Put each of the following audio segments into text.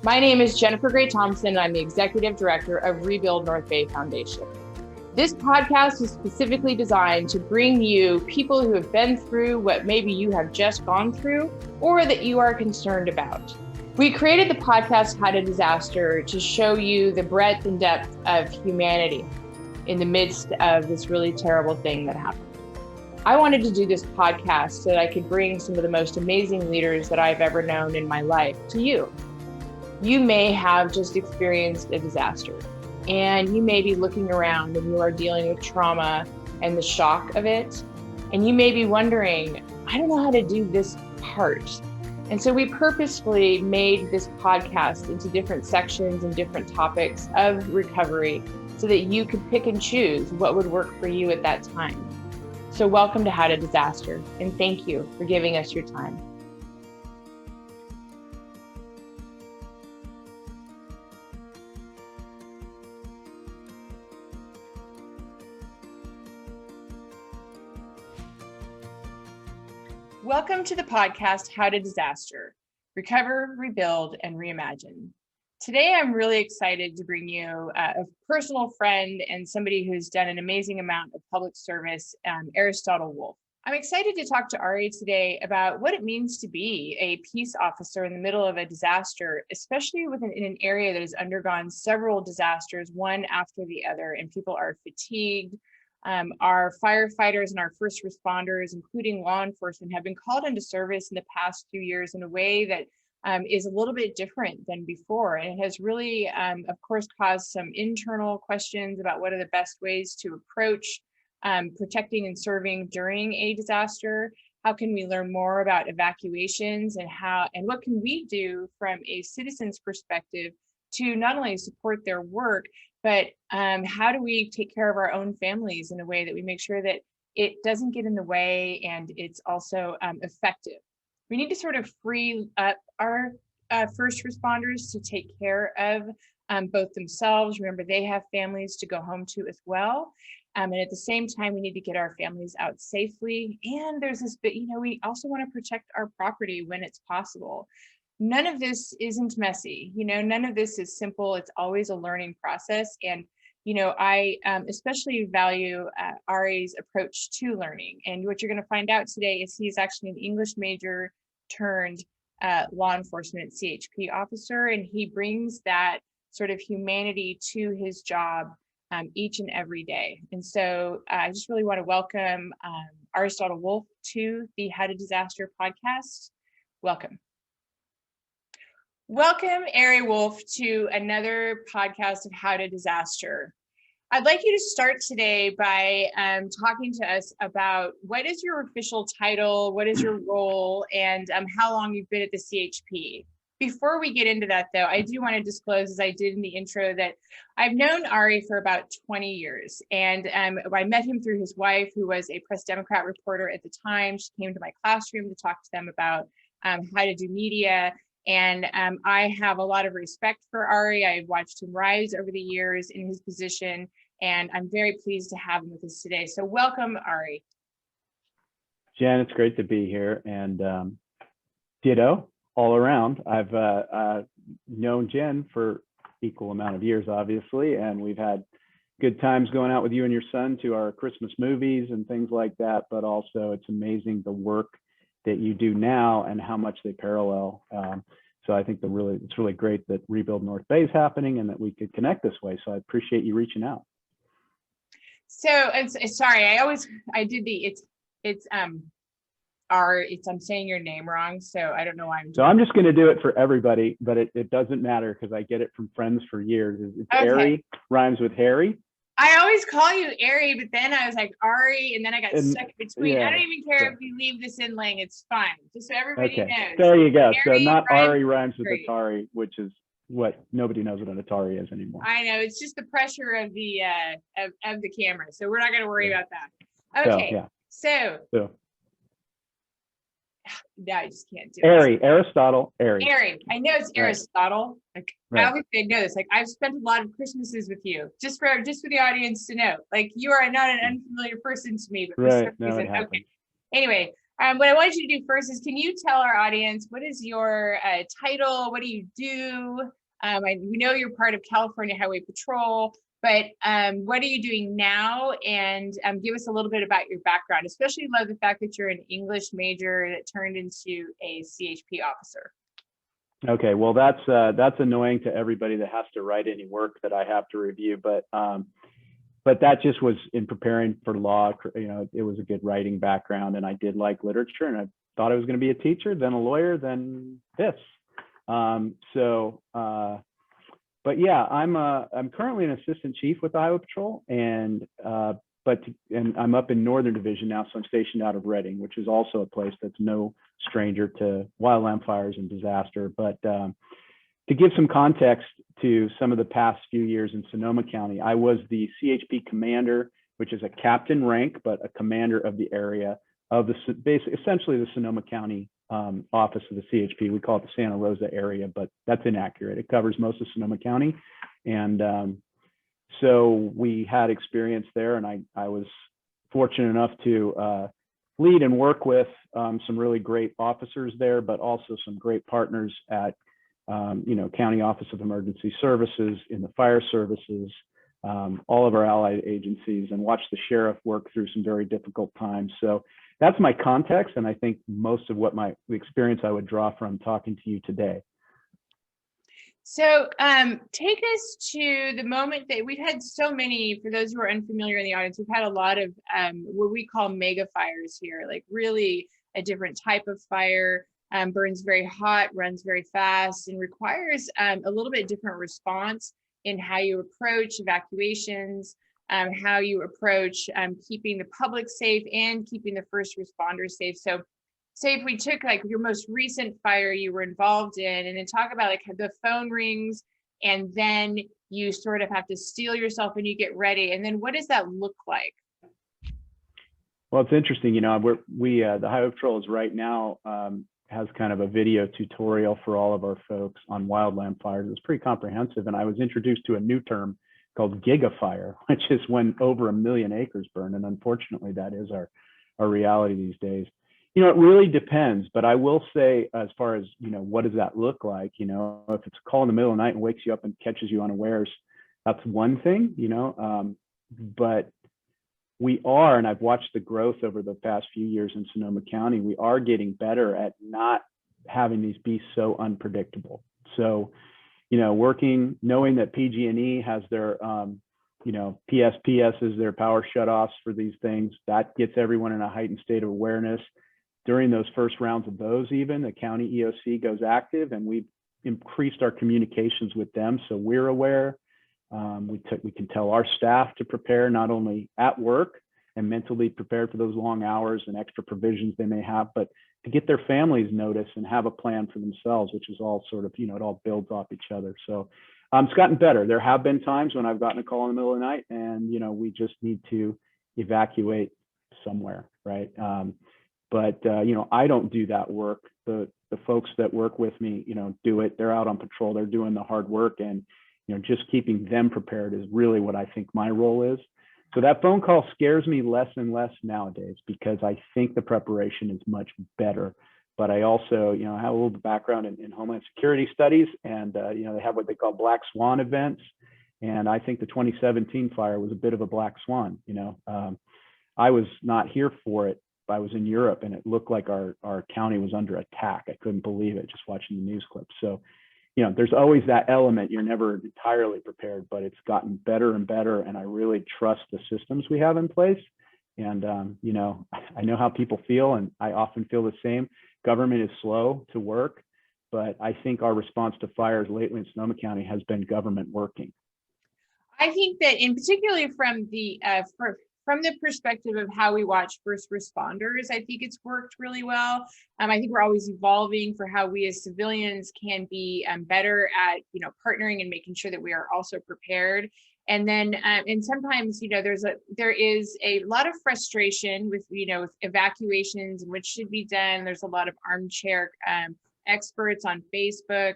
My name is Jennifer Gray-Thompson, and I'm the Executive Director of Rebuild North Bay Foundation. This podcast is specifically designed to bring you people who have been through what maybe you have just gone through or that you are concerned about. We created the podcast How to Disaster to show you the breadth and depth of humanity in the midst of this really terrible thing that happened. I wanted to do this podcast so that I could bring some of the most amazing leaders that I've ever known in my life to you. You may have just experienced a disaster, and you may be looking around and you are dealing with trauma and the shock of it. And you may be wondering, I don't know how to do this part. And so we purposefully made this podcast into different sections and different topics of recovery so that you could pick and choose what would work for you at that time. So welcome to How to Disaster, and thank you for giving us your time. Welcome to the podcast, How to Disaster, Recover, Rebuild, and Reimagine. Today, I'm really excited to bring you a personal friend and somebody who's done an amazing amount of public service, Aristotle Wolfe. I'm excited to talk to Ari today about what it means to be a peace officer in the middle of a disaster, especially in an area that has undergone several disasters, one after the other, and people are fatigued. Our firefighters and our first responders, including law enforcement, have been called into service in the past few years in a way that is a little bit different than before. And it has really, of course, caused some internal questions about what are the best ways to approach protecting and serving during a disaster. How can we learn more about evacuations and what can we do from a citizen's perspective to not only support their work, but how do we take care of our own families in a way that we make sure that it doesn't get in the way and it's also effective. We need to sort of free up our first responders to take care of both themselves. Remember, they have families to go home to as well. And at the same time, we need to get our families out safely. And there's this bit, we also want to protect our property when it's possible. None of this isn't messy. None of this is simple. It's always a learning process. And, I especially value Ari's approach to learning. And what you're going to find out today is he's actually an English major turned law enforcement CHP officer. And he brings that sort of humanity to his job each and every day. And so I just really want to welcome Aristotle Wolfe to the How to Disaster podcast. Welcome. Welcome, Ari Wolfe, to another podcast of How to Disaster. I'd like you to start today by talking to us about what is your official title, what is your role, and how long you've been at the CHP. Before we get into that, though, I do want to disclose, as I did in the intro, that I've known Ari for about 20 years. And I met him through his wife, who was a Press Democrat reporter at the time. She came to my classroom to talk to them about how to do media. And I have a lot of respect for Ari. I've watched him rise over the years in his position, and I'm very pleased to have him with us today. So welcome, Ari. Jen, it's great to be here, and ditto all around. I've known Jen for equal amount of years, obviously, and we've had good times going out with you and your son to our Christmas movies and things like that, but also it's amazing the work that you do now and how much they parallel. So I think it's really great that Rebuild North Bay is happening and that we could connect this way. So I appreciate you reaching out. So sorry, I'm saying your name wrong, so I don't know why I'm doing. So I'm just going to do it for everybody, but it doesn't matter because I get it from friends for years. It's okay. Ari rhymes with Harry. I always call you Ari, but then I was like Ari, and then I got stuck between. Yeah, I don't even care if you leave this in laying, it's fine. Just so everybody knows. There you go. So not Ari rhymes with Atari, which is what nobody knows what an Atari is anymore. I know, it's just the pressure of the camera. So we're not going to worry about that. Okay. So no, I just can't do it. Aristotle. I know it's Aristotle. Like, right. I always know this. Like, I've spent a lot of Christmases with you, just for the audience to know. Like, you are not an unfamiliar person to me, but for some reason, okay. Anyway, What I want you to do first is, can you tell our audience, what is your title? What do you do? We know you're part of California Highway Patrol, but what are you doing now? And give us a little bit about your background. Especially love the fact that you're an English major that turned into a CHP officer. Okay, well, that's annoying to everybody that has to write any work that I have to review, but that just was in preparing for law. It was a good writing background, and I did like literature, and I thought I was going to be a teacher, then a lawyer, then this. But yeah, I'm currently an assistant chief with the Highway Patrol, and I'm up in Northern Division now, so I'm stationed out of Redding, which is also a place that's no stranger to wildland fires and disaster. But to give some context to some of the past few years in Sonoma County, I was the CHP commander, which is a captain rank, but a commander of the area of essentially the Sonoma County office of the CHP. We call it the Santa Rosa area, but that's inaccurate. It covers most of Sonoma County. And so we had experience there, and I was fortunate enough to lead and work with some really great officers there, but also some great partners at County Office of Emergency Services, in the fire services, all of our allied agencies, and watch the sheriff work through some very difficult times. So that's my context, and I think most of what the experience I would draw from talking to you today. So take us to the moment that we've had so many, for those who are unfamiliar in the audience, we've had a lot of what we call mega fires here, like really a different type of fire, burns very hot, runs very fast, and requires a little bit different response in how you approach evacuations, how you approach keeping the public safe and keeping the first responders safe. So say if we took like your most recent fire you were involved in, and then talk about like the phone rings, and then you sort of have to steel yourself and you get ready. And then what does that look like? Well, it's interesting, the Highway Patrol is right now has kind of a video tutorial for all of our folks on wildland fires. It's pretty comprehensive. And I was introduced to a new term called gigafire, which is when over 1 million acres burn. And unfortunately, that is our reality these days. It really depends, but I will say, as far as, what does that look like? If it's a call in the middle of the night and wakes you up and catches you unawares, that's one thing, but we are, and I've watched the growth over the past few years in Sonoma County, we are getting better at not having these be so unpredictable. So, knowing that PG&E has their, PSPS is their power shutoffs for these things, that gets everyone in a heightened state of awareness. During those first rounds of those, even the county EOC goes active, and we've increased our communications with them, so we're aware. We can tell our staff to prepare, not only at work and mentally prepared for those long hours and extra provisions they may have, but to get their families notice and have a plan for themselves, which is all sort of, it all builds off each other. So it's gotten better. There have been times when I've gotten a call in the middle of the night and, we just need to evacuate somewhere, right? But I don't do that work. The folks that work with me, do it. They're out on patrol. They're doing the hard work, and just keeping them prepared is really what I think my role is. So that phone call scares me less and less nowadays, because I think the preparation is much better. But I also, I have a little background in Homeland Security studies, and they have what they call black swan events. And I think the 2017 fire was a bit of a black swan. I was not here for it. I was in Europe, and it looked like our county was under attack. I couldn't believe it just watching the news clips. So, there's always that element. You're never entirely prepared, but it's gotten better and better. And I really trust the systems we have in place. And, I know how people feel, and I often feel the same. Government is slow to work, but I think our response to fires lately in Sonoma County has been government working. I think that, in particularly from the perspective of how we watch first responders, I think it's worked really well. I think we're always evolving for how we as civilians can be better at, partnering and making sure that we are also prepared. And then, and sometimes, there is a lot of frustration with, with evacuations and what should be done. There's a lot of armchair experts on Facebook.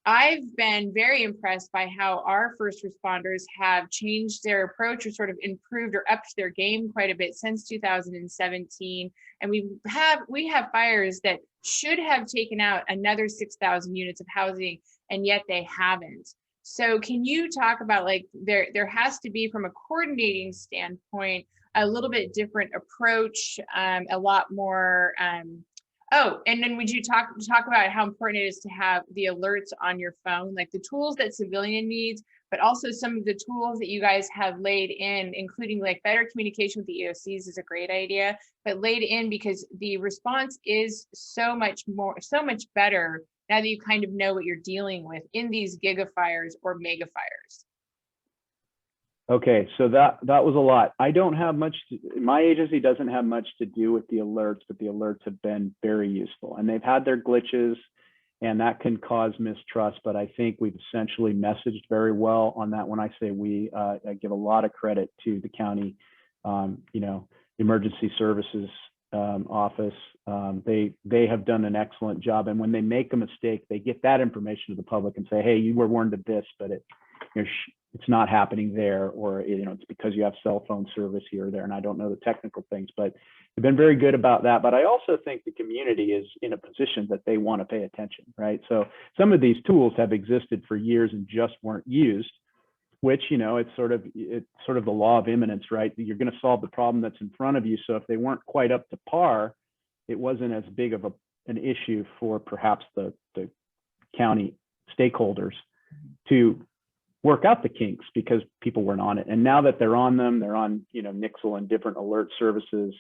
I've been very impressed by how our first responders have changed their approach or sort of improved or upped their game quite a bit since 2017. And we have fires that should have taken out another 6,000 units of housing, and yet they haven't. So can you talk about, like, there has to be, from a coordinating standpoint, a little bit different approach, a lot more oh, and then would you talk about how important it is to have the alerts on your phone, like the tools that civilian needs, but also some of the tools that you guys have laid in, including like better communication with the EOCs is a great idea, but laid in because the response is so much better now that you kind of know what you're dealing with in these gigafires or mega fires. Okay, so that was a lot. I don't have much, my agency doesn't have much to do with the alerts, but the alerts have been very useful, and they've had their glitches, and that can cause mistrust, but I think we've essentially messaged very well on that. When I say we, I give a lot of credit to the county, emergency services office. They have done an excellent job, and when they make a mistake, they get that information to the public and say, hey, you were warned of this, but it's not happening there, or it's because you have cell phone service here or there, and I don't know the technical things, but they've been very good about that. But I also think the community is in a position that they want to pay attention, right? So some of these tools have existed for years and just weren't used, which, it's sort of the law of imminence, right? You're going to solve the problem that's in front of you. So if they weren't quite up to par, it wasn't as big of an issue for perhaps the county stakeholders to work out the kinks because people weren't on it. And now that they're on them, they're on, Nixle and different alert services.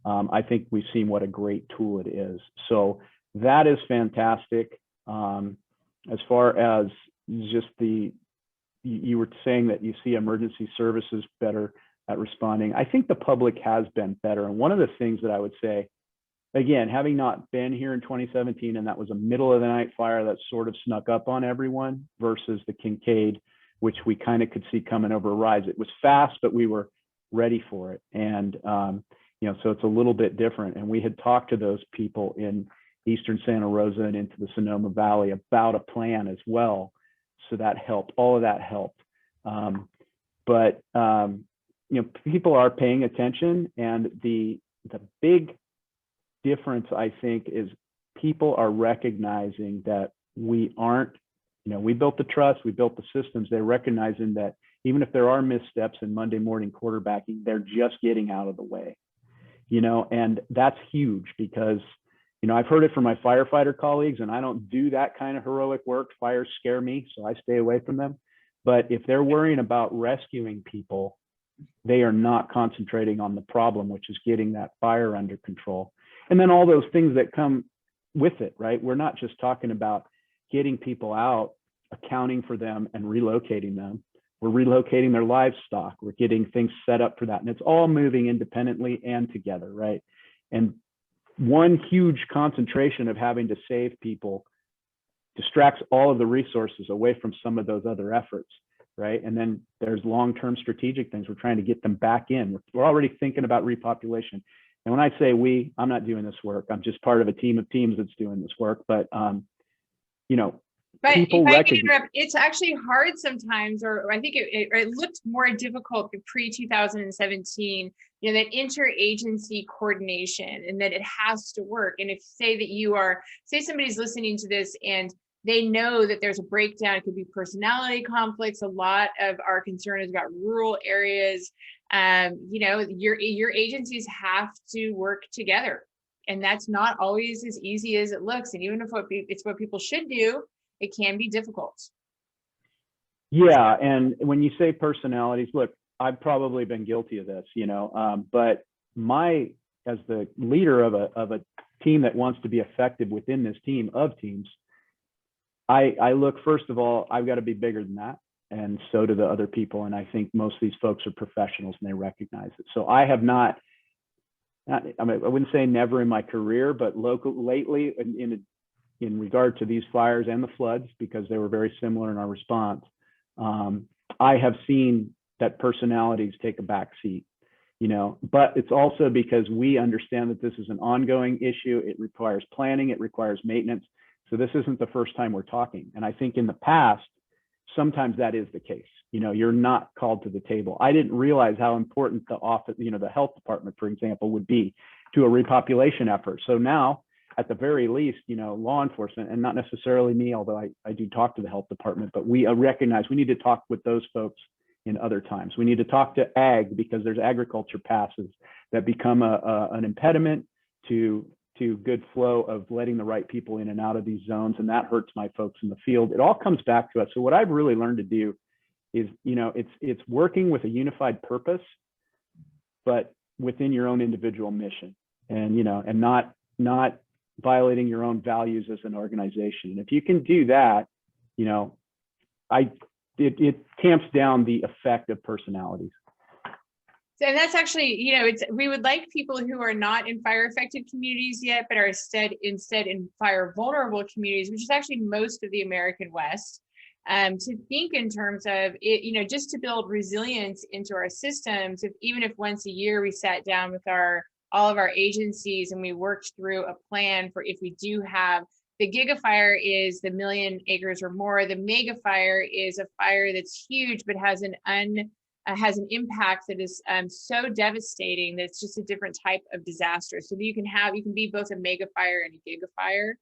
I think we've seen what a great tool it is. So that is fantastic. As far as just you were saying that you see emergency services better at responding. I think the public has been better. And one of the things that I would say, again, having not been here in 2017, and that was a middle of the night fire that sort of snuck up on everyone versus the Kincaid, which we kind of could see coming over a rise. It was fast, but we were ready for it. And, so it's a little bit different. And we had talked to those people in Eastern Santa Rosa and into the Sonoma Valley about a plan as well. So that helped, all of that helped. But people are paying attention, and the big difference, I think, is people are recognizing that we aren't, we built the trust, we built the systems. They're recognizing that even if there are missteps in Monday morning quarterbacking, they're just getting out of the way, and that's huge because, I've heard it from my firefighter colleagues, and I don't do that kind of heroic work. Fires scare me, so I stay away from them. But if they're worrying about rescuing people, they are not concentrating on the problem, which is getting that fire under control. And then all those things that come with it, right? We're not just talking about getting people out, accounting for them, and relocating them. We're relocating their livestock. We're getting things set up for that. And it's all moving independently and together, right? And one huge concentration of having to save people distracts all of the resources away from some of those other efforts, right? And then there's long-term strategic things. We're trying to get them back in. We're already thinking about repopulation. And when I say we, I'm not doing this work. I'm just part of a team of teams that's doing this work. But, but people if I can interrupt, it's actually hard sometimes, or I think it looked more difficult pre-2017, that interagency coordination, and that it has to work. And if say somebody's listening to this and they know that there's a breakdown, it could be personality conflicts. A lot of our concern is about rural areas. Your agencies have to work together, and that's not always as easy as it looks. And even if it's what people should do, it can be difficult. Yeah, and when you say personalities, look, I've probably been guilty of this, but as the leader of a team that wants to be effective within this team of teams, I look, first of all, I've got to be bigger than that. And so do the other people. And I think most of these folks are professionals and they recognize it. So I have not, I wouldn't say never in my career, but lately in regard to these fires and the floods, because they were very similar in our response, I have seen that personalities take a back seat, but it's also because we understand that this is an ongoing issue. It requires planning, it requires maintenance. So this isn't the first time we're talking. And I think in the past, sometimes that is the case. You're not called to the table. I didn't realize how important the office, the health department, for example, would be to a repopulation effort. So now, at the very least, law enforcement, and not necessarily me, although I do talk to the health department, but we recognize we need to talk with those folks in other times. We need to talk to ag, because there's agriculture passes that become an impediment to good flow of letting the right people in and out of these zones, and that hurts my folks in the field. It all comes back to us. So what I've really learned to do is, it's working with a unified purpose, but within your own individual mission, and and not violating your own values as an organization. And if you can do that, it tamps down the effect of personalities. And that's actually, we would like people who are not in fire affected communities yet, but are instead in fire vulnerable communities, which is actually most of the American West, to think in terms of it, just to build resilience into our systems. Even if once a year we sat down with all of our agencies and we worked through a plan for, if we do have, the gigafire is the 1,000,000 acres or more. The mega fire is a fire that's huge, but has an impact that is so devastating that it's just a different type of disaster. So that you can be both a mega fire and a gigafire.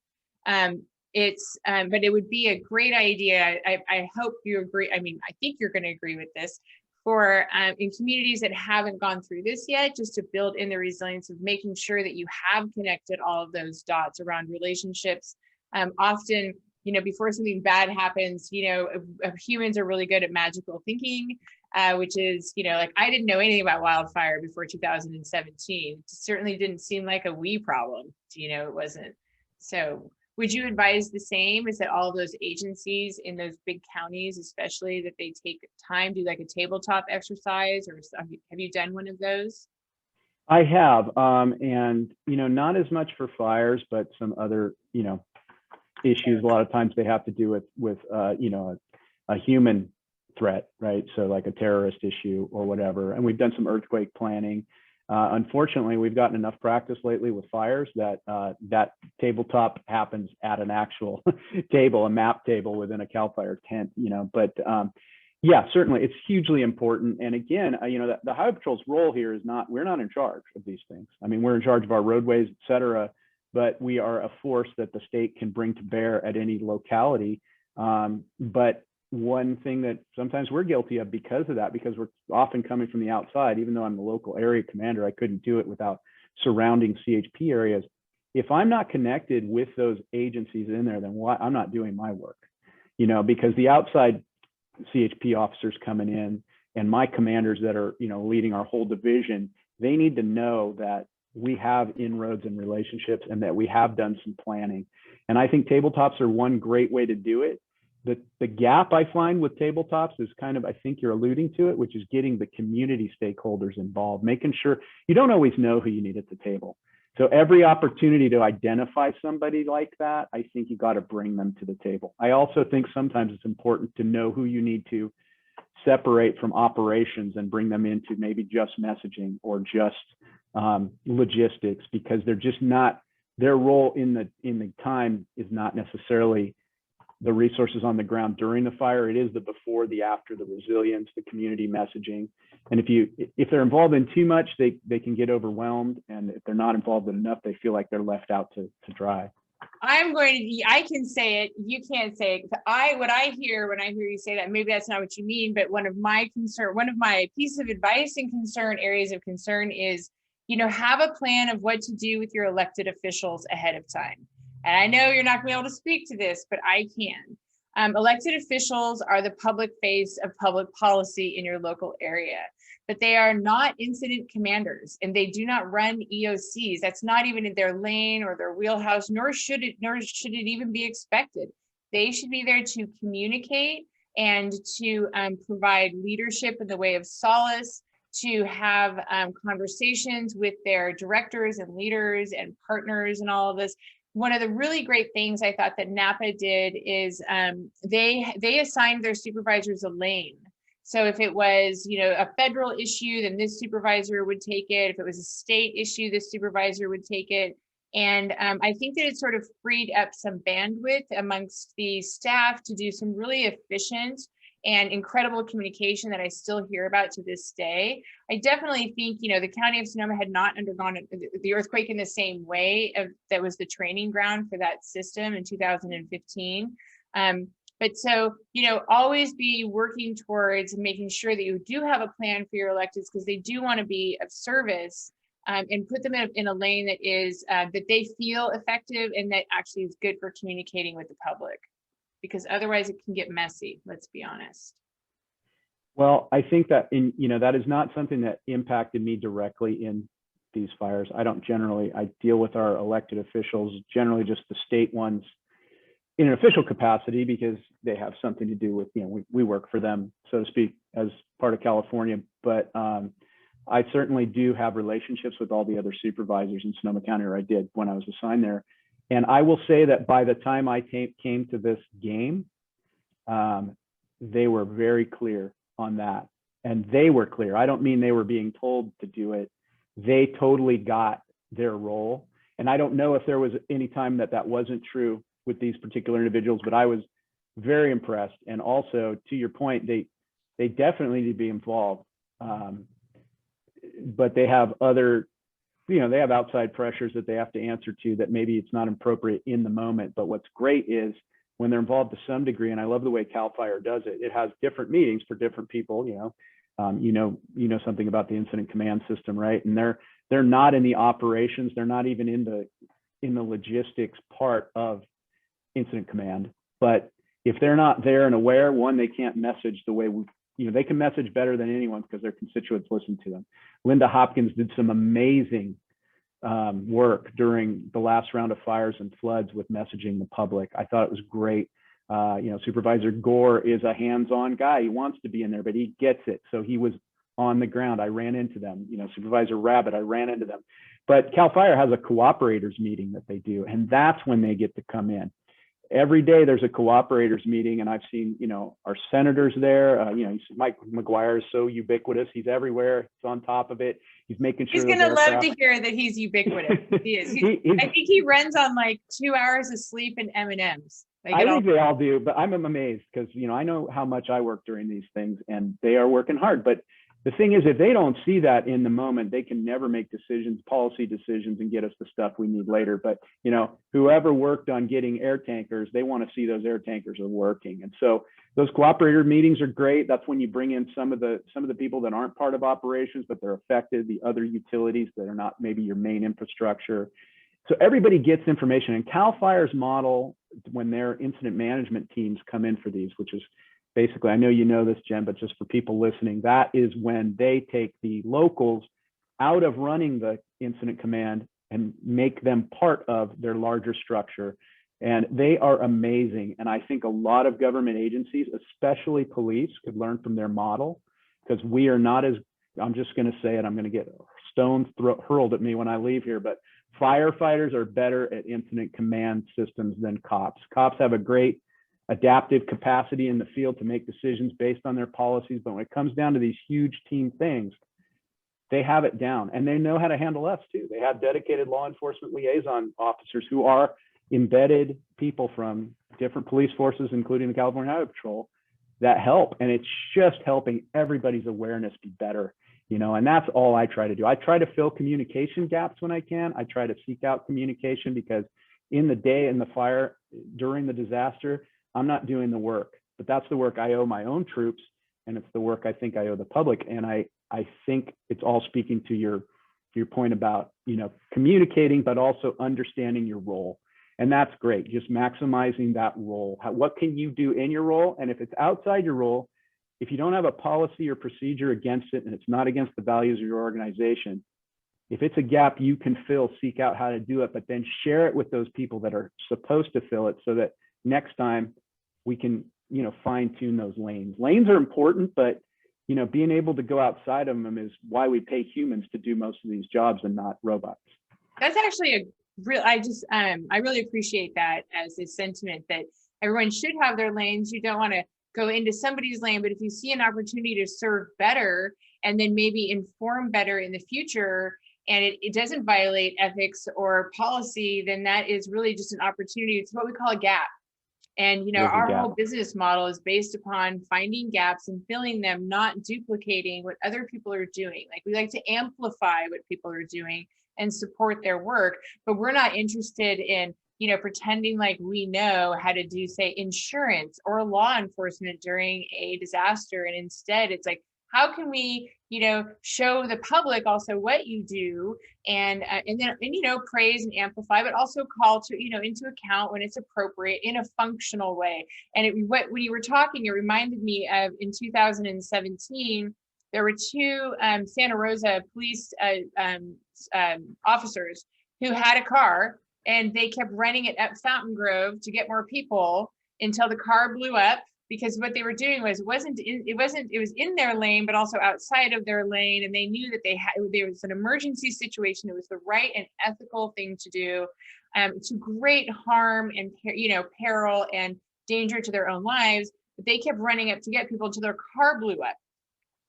But it would be a great idea. I hope you agree. I mean, I think you're going to agree with this, for in communities that haven't gone through this yet, just to build in the resilience of making sure that you have connected all of those dots around relationships. Often, before something bad happens, humans are really good at magical thinking, which is, like, I didn't know anything about wildfire before 2017. It certainly didn't seem like a we problem. It wasn't. So would you advise the same? Is that all of those agencies in those big counties, especially, that they take time, do like a tabletop exercise, or have you done one of those? I have, and not as much for fires, but some other issues. A lot of times they have to do with a human threat, right? So like a terrorist issue or whatever. And we've done some earthquake planning. Unfortunately, we've gotten enough practice lately with fires that that tabletop happens at an actual table, a map table within a CAL FIRE tent, but yeah, certainly it's hugely important. And again, the Highway Patrol's role here is we're not in charge of these things. I mean, we're in charge of our roadways, et cetera, but we are a force that the state can bring to bear at any locality. But one thing that sometimes we're guilty of because of that, because we're often coming from the outside, even though I'm the local area commander, I couldn't do it without surrounding CHP areas. If I'm not connected with those agencies in there, then I'm not doing my work, because the outside CHP officers coming in and my commanders that are, leading our whole division, they need to know that we have inroads and relationships and that we have done some planning. And I think tabletops are one great way to do it. The gap I find with tabletops is kind of, I think you're alluding to it, which is getting the community stakeholders involved, making sure you don't always know who you need at the table. So every opportunity to identify somebody like that, I think you got to bring them to the table. I also think sometimes it's important to know who you need to separate from operations and bring them into maybe just messaging or just logistics, because they're just not, their role in the time is not necessarily the resources on the ground during the fire. It is the before, the after, the resilience, the community messaging. And if they're involved in too much, they can get overwhelmed. And if they're not involved in enough, they feel like they're left out to dry. I can say it, you can't say it. What I hear when I hear you say that, maybe that's not what you mean, but one of my pieces of advice and areas of concern is, have a plan of what to do with your elected officials ahead of time. And I know you're not gonna be able to speak to this, but I can. Elected officials are the public face of public policy in your local area, but they are not incident commanders, and they do not run EOCs. That's not even in their lane or their wheelhouse, nor should it even be expected. They should be there to communicate and to provide leadership in the way of solace, to have conversations with their directors and leaders and partners and all of this. One of the really great things I thought that Napa did is they assigned their supervisors a lane. So if it was, a federal issue, then this supervisor would take it. If it was a state issue, this supervisor would take it. And I think that it sort of freed up some bandwidth amongst the staff to do some really efficient and incredible communication that I still hear about to this day. I definitely think, the county of Sonoma had not undergone the earthquake in the same way. That was the training ground for that system in 2015. But so, always be working towards making sure that you do have a plan for your electeds, because they do want to be of service, and put them in a lane that is that they feel effective and that actually is good for communicating with the public, because otherwise it can get messy. Let's be honest. Well, I think that that is not something that impacted me directly in these fires. I deal with our elected officials, generally just the state ones, in an official capacity, because they have something to do with, we work for them, so to speak, as part of California. But I certainly do have relationships with all the other supervisors in Sonoma County, or I did when I was assigned there. And I will say that by the time I came to this game, they were very clear on that. And they were clear. I don't mean they were being told to do it. They totally got their role. And I don't know if there was any time that wasn't true with these particular individuals, but I was very impressed. And also, to your point, they definitely need to be involved. But they have other, they have outside pressures that they have to answer to, that maybe it's not appropriate in the moment. But what's great is when they're involved to some degree, and I love the way CAL FIRE does it, it has different meetings for different people, you know something about the incident command system, right? And they're not in the operations, they're not even in the logistics part of incident command. But if they're not there and aware, one, they can't message the way they can message better than anyone because their constituents listen to them. Linda Hopkins did some amazing work during the last round of fires and floods with messaging the public. I thought it was great. Supervisor Gore is a hands-on guy. He wants to be in there, but he gets it. So he was on the ground. I ran into them. Supervisor Rabbit, I ran into them. But CAL FIRE has a cooperators meeting that they do, and that's when they get to come in. Every day there's a cooperators meeting, and I've seen, our senators there. Mike McGuire is so ubiquitous. He's everywhere. He's on top of it. He's making sure. He's gonna love to hear that he's ubiquitous. He is. I think he runs on like 2 hours of sleep and M&Ms. I think they all do, but I'm amazed because, I know how much I work during these things, and they are working hard. But the thing is, if they don't see that in the moment, they can never make policy decisions, and get us the stuff we need later. But, whoever worked on getting air tankers, they want to see those air tankers are working. And so those cooperator meetings are great. That's when you bring in some of the people that aren't part of operations, but they're affected, the other utilities that are not maybe your main infrastructure. So everybody gets information. And CAL FIRE's model, when their incident management teams come in for these, which is basically, I know you know this, Jen, but just for people listening, that is when they take the locals out of running the incident command and make them part of their larger structure. And they are amazing. And I think a lot of government agencies, especially police, could learn from their model, because we are not as, I'm just going to say it, I'm going to get stones hurled at me when I leave here, but firefighters are better at incident command systems than cops. Cops have a great adaptive capacity in the field to make decisions based on their policies. But when it comes down to these huge team things, they have it down, and they know how to handle us too. They have dedicated law enforcement liaison officers who are embedded people from different police forces, including the California Highway Patrol, that help. And it's just helping everybody's awareness be better. And that's all I try to do. I try to fill communication gaps when I can. I try to seek out communication, because in the day, in the fire, during the disaster, I'm not doing the work, but that's the work I owe my own troops. And it's the work I think I owe the public. And I think it's all speaking to your point about, communicating, but also understanding your role. And that's great. Just maximizing that role. What can you do in your role? And if it's outside your role, if you don't have a policy or procedure against it, and it's not against the values of your organization, if it's a gap you can fill, seek out how to do it, but then share it with those people that are supposed to fill it, so that next time we can, fine tune those lanes. Lanes are important, but, being able to go outside of them is why we pay humans to do most of these jobs and not robots. That's actually I really appreciate that as a sentiment, that everyone should have their lanes. You don't want to go into somebody's lane, but if you see an opportunity to serve better and then maybe inform better in the future, and it doesn't violate ethics or policy, then that is really just an opportunity. It's what we call a gap. And, you know, our whole business model is based upon finding gaps and filling them, not duplicating what other people are doing. Like, we like to amplify what people are doing and support their work, but we're not interested in, you know, pretending like we know how to do, say, insurance or law enforcement during a disaster. And instead, it's like, how can we, you know, show the public also what you do, and then, you know, praise and amplify, but also call to, you know, into account when it's appropriate in a functional way. And when you were talking, it reminded me of in 2017, there were two Santa Rosa police officers who had a car, and they kept renting it at Fountain Grove to get more people until the car blew up. Because what they were doing was, it was in their lane, but also outside of their lane. And they knew that there was an emergency situation. It was the right and ethical thing to do, to great harm and, you know, peril and danger to their own lives. But they kept running up to get people until their car blew up.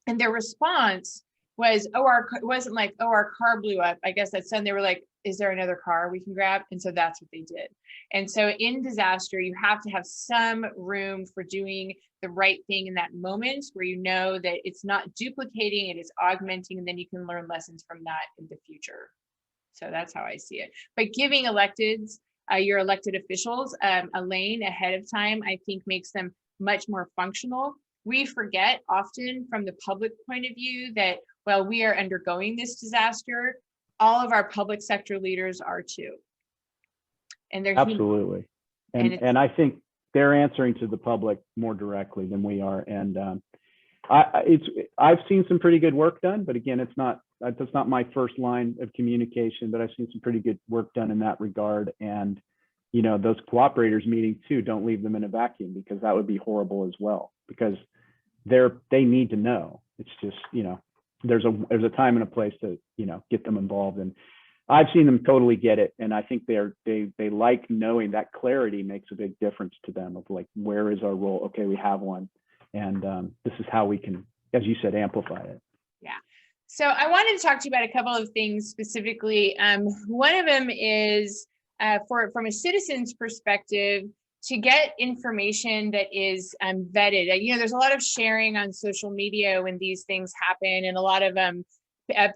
And their response was, it wasn't like, oh, our car blew up. I guess that's when they were like, is there another car we can grab? And so that's what they did. And so in disaster, you have to have some room for doing the right thing in that moment, where you know that it's not duplicating, it is augmenting, and then you can learn lessons from that in the future. So that's how I see it. But giving electeds, your elected officials, a lane ahead of time, I think makes them much more functional. We forget often from the public point of view that while we are undergoing this disaster, all of our public sector leaders are too. And they're absolutely. And I think they're answering to the public more directly than we are. And I've seen some pretty good work done, but again, that's not my first line of communication, but I've seen some pretty good work done in that regard. And, you know, those cooperators meeting too, don't leave them in a vacuum, because that would be horrible as well, because they need to know. It's just, you know, there's a time and a place to, you know, get them involved. And I've seen them totally get it. And I think they like knowing that clarity makes a big difference to them, of like, where is our role? Okay, we have one. And this is how we can, as you said, amplify it. Yeah. So I wanted to talk to you about a couple of things specifically. One of them is from a citizen's perspective, to get information that is vetted. You know, there's a lot of sharing on social media when these things happen, and a lot of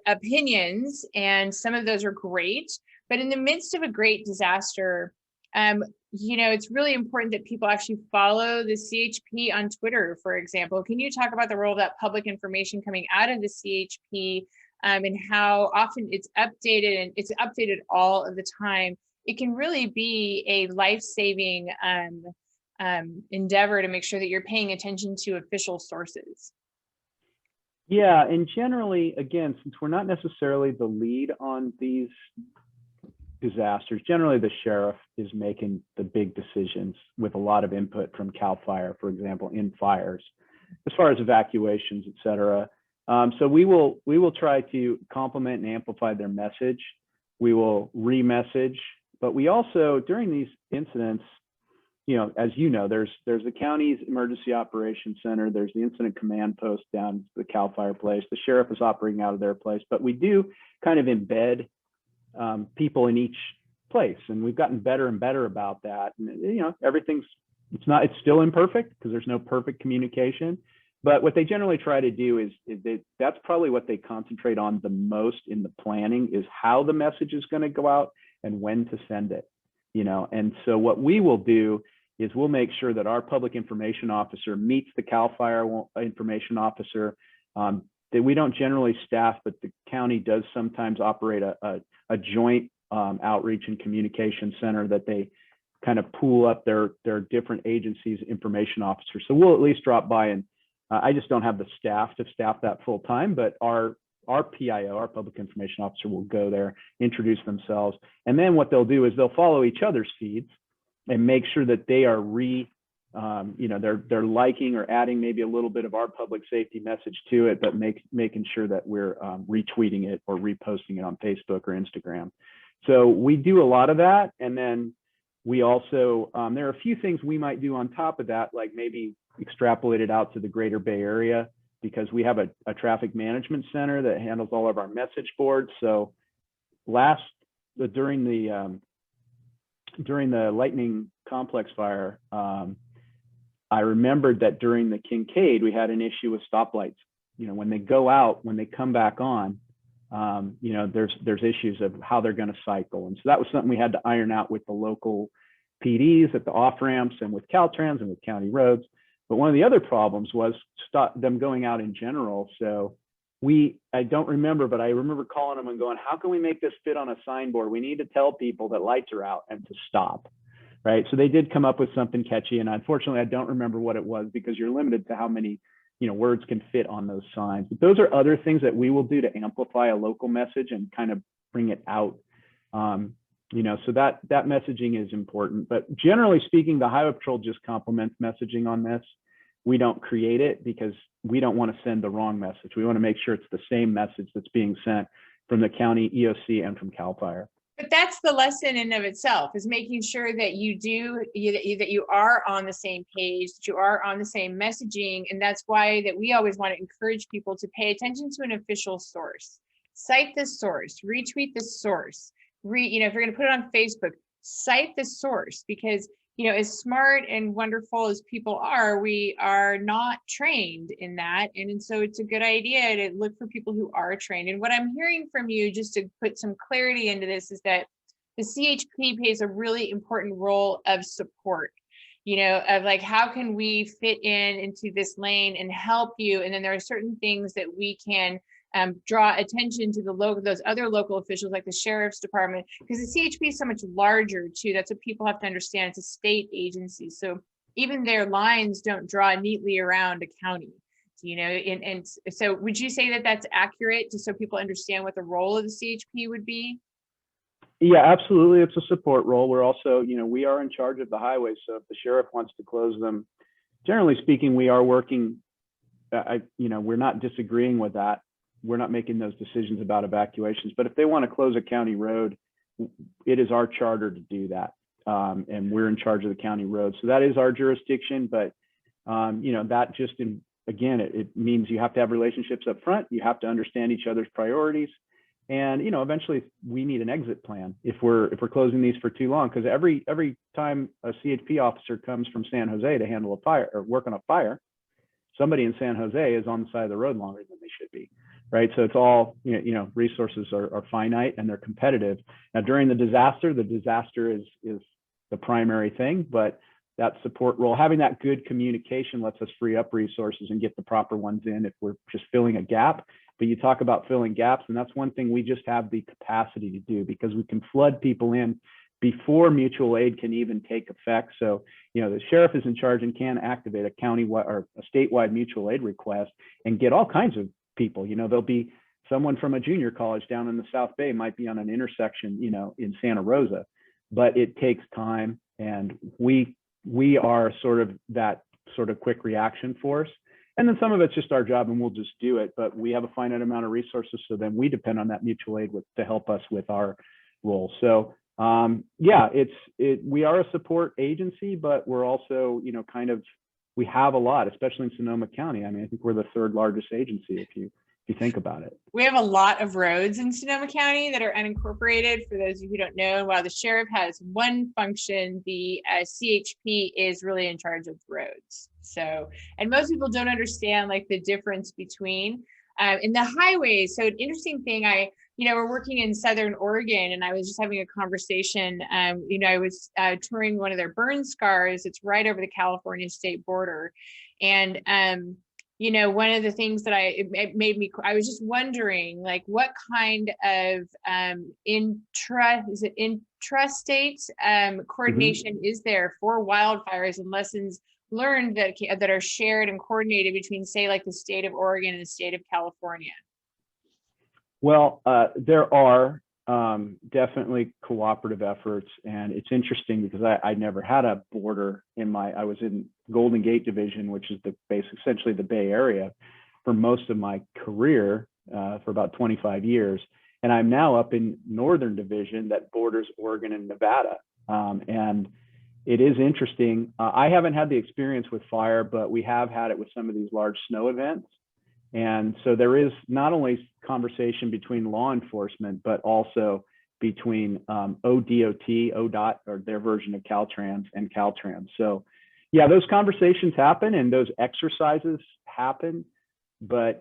opinions, and some of those are great. But in the midst of a great disaster, you know, it's really important that people actually follow the CHP on Twitter, for example. Can you talk about the role of that public information coming out of the CHP, and how often it's updated, and it's updated all of the time? It can really be a life-saving endeavor to make sure that you're paying attention to official sources. Yeah, and generally, again, since we're not necessarily the lead on these disasters, generally the sheriff is making the big decisions with a lot of input from CAL FIRE, for example, in fires, as far as evacuations, et cetera. So we will try to complement and amplify their message. We will re-message. But we also, during these incidents, you know, as you know, there's the county's emergency operations center, there's the incident command post down the CAL FIRE place, the sheriff is operating out of their place, but we do kind of embed people in each place, and we've gotten better and better about that. And, you know, it's still imperfect, because there's no perfect communication, but what they generally try to do is that's probably what they concentrate on the most in the planning, is how the message is going to go out and when to send it, you know. And so what we will do is we'll make sure that our public information officer meets the CAL FIRE information officer, that we don't generally staff, but the county does sometimes operate a joint outreach and communication center that they kind of pool up their different agencies' information officers. So we'll at least drop by, and I just don't have the staff to staff that full time, but our PIO, our public information officer, will go there, introduce themselves, and then what they'll do is they'll follow each other's feeds and make sure that they are you know, they're liking or adding maybe a little bit of our public safety message to it, but making sure that we're retweeting it or reposting it on Facebook or Instagram. So we do a lot of that, and then we also there are a few things we might do on top of that, like maybe extrapolate it out to the greater Bay Area, because we have a traffic management center that handles all of our message boards. So during the lightning complex fire, I remembered that during the Kincaid, we had an issue with stoplights. When they go out, when they come back on, there's issues of how they're going to cycle. And so that was something we had to iron out with the local PDs at the off ramps and with Caltrans and with county roads. But one of the other problems was them going out in general. So I don't remember, but I remember calling them and going, how can we make this fit on a signboard? We need to tell people that lights are out and to stop. Right. So they did come up with something catchy. And unfortunately, I don't remember what it was because you're limited to how many words can fit on those signs. But those are other things that we will do to amplify a local message and kind of bring it out. So that messaging is important. But generally speaking, the Highway Patrol just complements messaging on this. We don't create it because we don't want to send the wrong message. We want to make sure it's the same message that's being sent from the county EOC and from CAL FIRE. But that's the lesson in of itself, is making sure that you are on the same page, that you are on the same messaging. And that's why that we always want to encourage people to pay attention to an official source. Cite the source, retweet the source. If you're going to put it on Facebook, cite the source, because as smart and wonderful as people are, we are not trained in that. And so it's a good idea to look for people who are trained. And what I'm hearing from you, just to put some clarity into this, is that the CHP plays a really important role of support, of like, how can we fit into this lane and help you? And then there are certain things that we can draw attention to those other local officials, like the sheriff's department, because the CHP is so much larger too. That's what people have to understand. It's a state agency, so even their lines don't draw neatly around a county. And so would you say that that's accurate, just so people understand what the role of the CHP would be? Yeah, absolutely. It's a support role. We're also, we are in charge of the highways. So if the sheriff wants to close them, generally speaking, we are working. We're not disagreeing with that. We're not making those decisions about evacuations, but if they want to close a county road, it is our charter to do that. And we're in charge of the county road. So that is our jurisdiction, but that just, again, it means you have to have relationships up front. You have to understand each other's priorities. And, eventually we need an exit plan if we're closing these for too long, because every time a CHP officer comes from San Jose to handle a fire or work on a fire, somebody in San Jose is on the side of the road longer than they should be. Right. So it's all, resources are finite and they're competitive. Now, during the disaster is the primary thing, but that support role, having that good communication lets us free up resources and get the proper ones in if we're just filling a gap. But you talk about filling gaps, and that's one thing we just have the capacity to do, because we can flood people in before mutual aid can even take effect. So, the sheriff is in charge and can activate a county-wide or a statewide mutual aid request and get all kinds of people. There'll be someone from a junior college down in the South Bay might be on an intersection, in Santa Rosa, but it takes time, and we are sort of that sort of quick reaction force. And then some of it's just our job and we'll just do it, but we have a finite amount of resources. So then we depend on that mutual aid to help us with our role. So we are a support agency, but we're also, we have a lot, especially in Sonoma County. I mean, I think we're the third largest agency if you think about it. We have a lot of roads in Sonoma County that are unincorporated, for those of you who don't know. While the sheriff has one function, the CHP is really in charge of roads. So, and most people don't understand like the difference between in the highways. So an interesting thing, we're working in Southern Oregon, and I was just having a conversation. I was touring one of their burn scars. It's right over the California state border. And, one of the things that I was just wondering, like, what kind of intrastate coordination is there for wildfires and lessons learned that are shared and coordinated between, say, like the state of Oregon and the state of California? Well, there are definitely cooperative efforts, and it's interesting because I never had a border I was in Golden Gate Division, which is essentially the Bay Area for most of my career, for about 25 years. And I'm now up in Northern Division that borders Oregon and Nevada. And it is interesting. I haven't had the experience with fire, but we have had it with some of these large snow events. And so there is not only conversation between law enforcement, but also between ODOT, or their version of Caltrans, and Caltrans. So yeah, those conversations happen and those exercises happen, but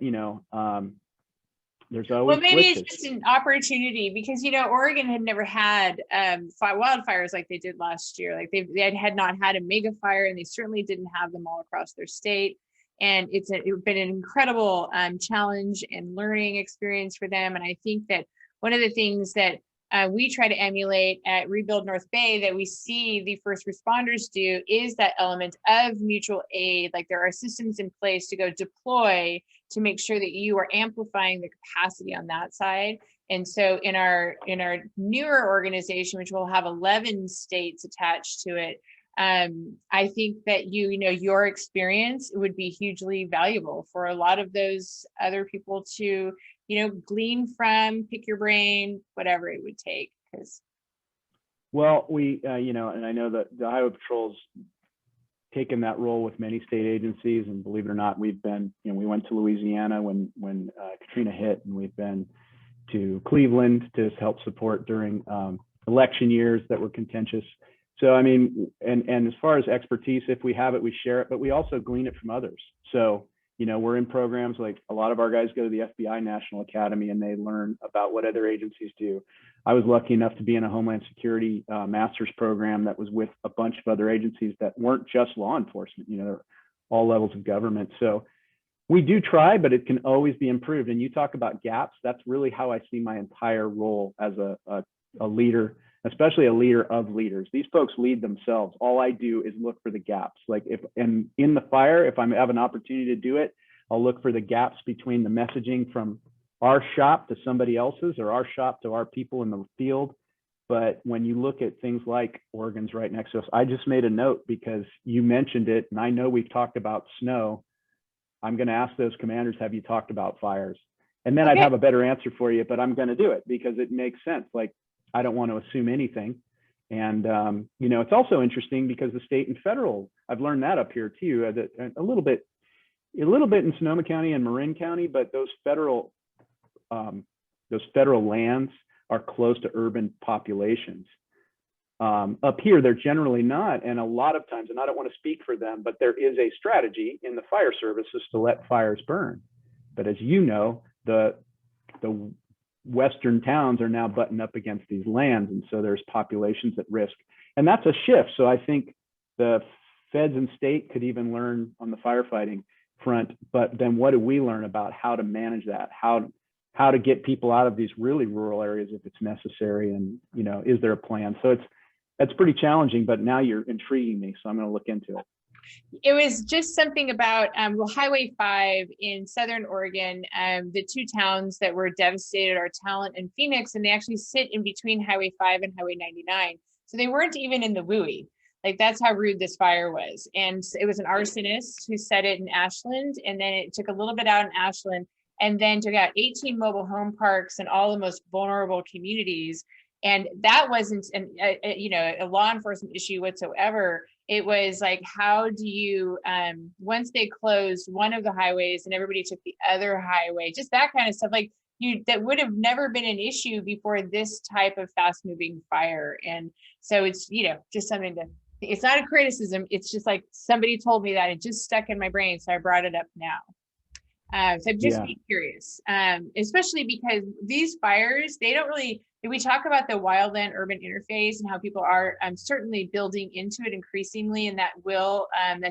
there's always maybe glitches. It's just an opportunity, because Oregon had never had wildfires like they did last year. Like they had not had a mega fire, and they certainly didn't have them all across their state. And it's been an incredible challenge and learning experience for them. And I think that one of the things that we try to emulate at Rebuild North Bay, that we see the first responders do, is that element of mutual aid. Like, there are systems in place to go deploy to make sure that you are amplifying the capacity on that side. And so in our newer organization, which will have 11 states attached to it, I think that your experience would be hugely valuable for a lot of those other people to glean from, pick your brain, whatever it would take. Well, we and I know that the Highway Patrol's taken that role with many state agencies, and believe it or not, we've been, we went to Louisiana when Katrina hit, and we've been to Cleveland to help support during election years that were contentious. So, I mean, and as far as expertise, if we have it, we share it, but we also glean it from others. So, we're in programs, like a lot of our guys go to the FBI National Academy and they learn about what other agencies do. I was lucky enough to be in a Homeland Security master's program that was with a bunch of other agencies that weren't just law enforcement, they're all levels of government. So we do try, but it can always be improved. And you talk about gaps. That's really how I see my entire role as a leader, especially a leader of leaders. These folks lead themselves. All I do is look for the gaps. Like, in the fire, if I have an opportunity to do it, I'll look for the gaps between the messaging from our shop to somebody else's, or our shop to our people in the field. But when you look at things like Oregon's right next to us, I just made a note because you mentioned it, and I know we've talked about snow. I'm going to ask those commanders, have you talked about fires? And then I'd have a better answer for you, but I'm going to do it because it makes sense. Like, I don't want to assume anything. And, it's also interesting because the state and federal, I've learned that up here too, that a little bit in Sonoma County and Marin County, but those federal lands are close to urban populations. Up here, they're generally not. And a lot of times, and I don't want to speak for them, but there is a strategy in the fire services to let fires burn. But as you know, the Western towns are now buttoned up against these lands. And so there's populations at risk. And that's a shift. So I think the feds and state could even learn on the firefighting front. But then what do we learn about how to manage that? How to get people out of these really rural areas if it's necessary? And, is there a plan? So that's pretty challenging, but now you're intriguing me. So I'm going to look into it. It was just something about Highway 5 in Southern Oregon. The two towns that were devastated are Talent and Phoenix, and they actually sit in between Highway 5 and Highway 99. So they weren't even in the WUI. Like, that's how rude this fire was. And it was an arsonist who set it in Ashland, and then it took a little bit out in Ashland, and then took out 18 mobile home parks and all the most vulnerable communities. And that wasn't a law enforcement issue whatsoever. It was like, how do you, once they closed one of the highways and everybody took the other highway, just that kind of stuff, like that would have never been an issue before this type of fast moving fire. And so it's, just something it's not a criticism. It's just like, somebody told me that, it just stuck in my brain. So I brought it up now. So I'm just be curious, especially because these fires, they don't really, we talk about the wildland urban interface and how people are certainly building into it increasingly, and that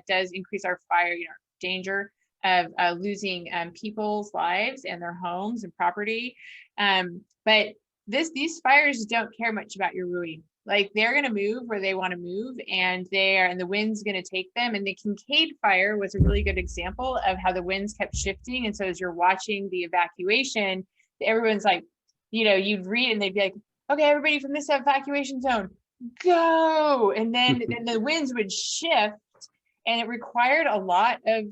does increase our fire, danger of losing people's lives and their homes and property. But these fires don't care much about your WUI. Like, they're going to move where they want to move, and the wind's going to take them. And the Kincaid fire was a really good example of how the winds kept shifting. And so as you're watching the evacuation, everyone's like, you'd read and they'd be like, okay, everybody from this evacuation zone, go. And then the winds would shift, and it required a lot of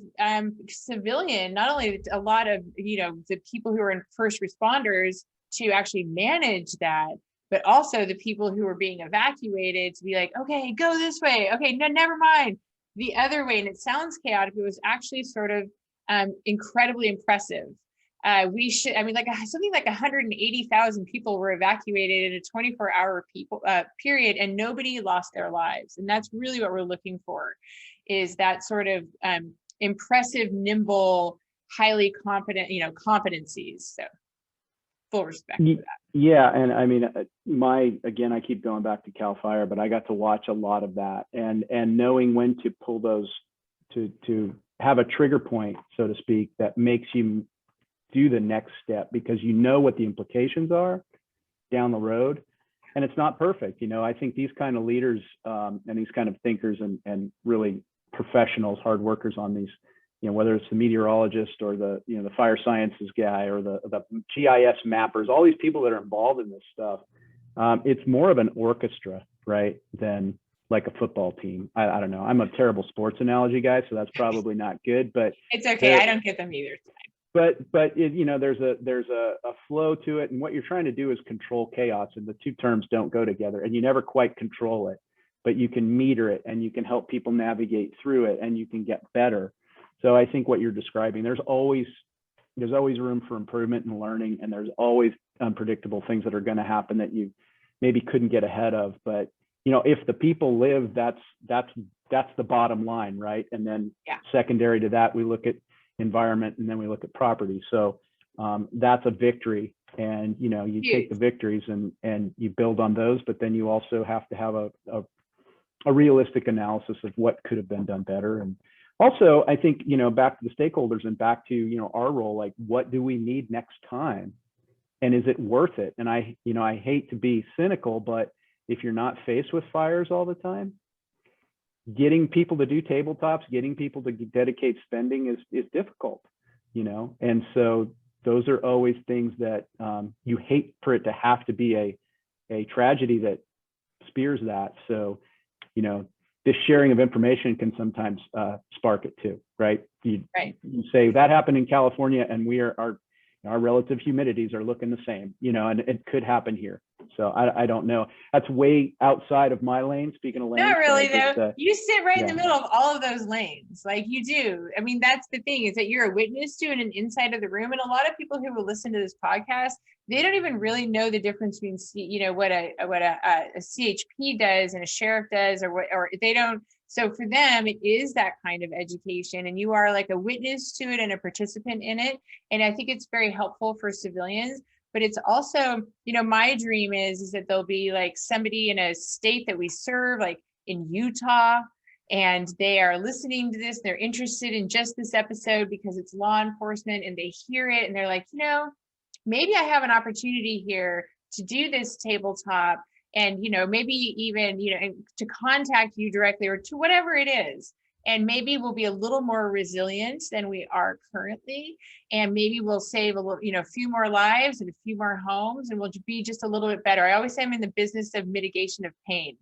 civilian, not only a lot of, the people who are in first responders to actually manage that, but also the people who were being evacuated to be like, okay, go this way. Okay, no, never mind, the other way. And it sounds chaotic. It was actually sort of incredibly impressive. I mean, like something like 180,000 people were evacuated in a 24-hour period, and nobody lost their lives. And that's really what we're looking for, is that sort of impressive, nimble, highly competent, competencies. So full respect for that. Yeah, and I mean, again, I keep going back to Cal Fire, but I got to watch a lot of that, and knowing when to pull those, to have a trigger point, so to speak, that makes you do the next step, because you know what the implications are down the road, and it's not perfect. I think these kind of leaders and these kind of thinkers and really professionals, hard workers on these, whether it's the meteorologist or the the fire sciences guy or the GIS mappers, all these people that are involved in this stuff, it's more of an orchestra, right, than like a football team. I don't know. I'm a terrible sports analogy guy, so that's probably not good, but it's okay. I don't get them either. But there's a flow to it, and what you're trying to do is control chaos, and the two terms don't go together, and you never quite control it, but you can meter it, and you can help people navigate through it, and you can get better. So I think what you're describing, there's always room for improvement and learning, and there's always unpredictable things that are going to happen that you maybe couldn't get ahead of. But if the people live, that's the bottom line, right? And then secondary to that, we look at environment, and then we look at property. So that's a victory, and you take the victories and you build on those, but then you also have to have a realistic analysis of what could have been done better. And also, I think back to the stakeholders and back to our role, like, what do we need next time, and is it worth it? And I hate to be cynical, but if you're not faced with fires all the time, getting people to do tabletops, getting people to dedicate spending is difficult, and so those are always things that you hate for it to have to be a tragedy that spears that. So, this sharing of information can sometimes spark it too, right? You say that happened in California, and our relative humidities are looking the same, and it could happen here. So I don't know. That's way outside of my lane. Speaking of lanes, not really though. You sit right in the middle of all of those lanes, like you do. I mean, that's the thing, is that you're a witness to and an inside of the room. And a lot of people who will listen to this podcast, they don't even really know the difference between what a CHP does and a sheriff does, or they don't. So for them, it is that kind of education, and you are like a witness to it and a participant in it. And I think it's very helpful for civilians. But it's also, my dream is that there'll be like somebody in a state that we serve, like in Utah, and they are listening to this. They're interested in just this episode because it's law enforcement, and they hear it and they're like, maybe I have an opportunity here to do this tabletop, and maybe even to contact you directly, or to whatever it is, and maybe we'll be a little more resilient than we are currently, and maybe we'll save a little, a few more lives and a few more homes, and we'll be just a little bit better. I always say I'm in the business of mitigation of pain.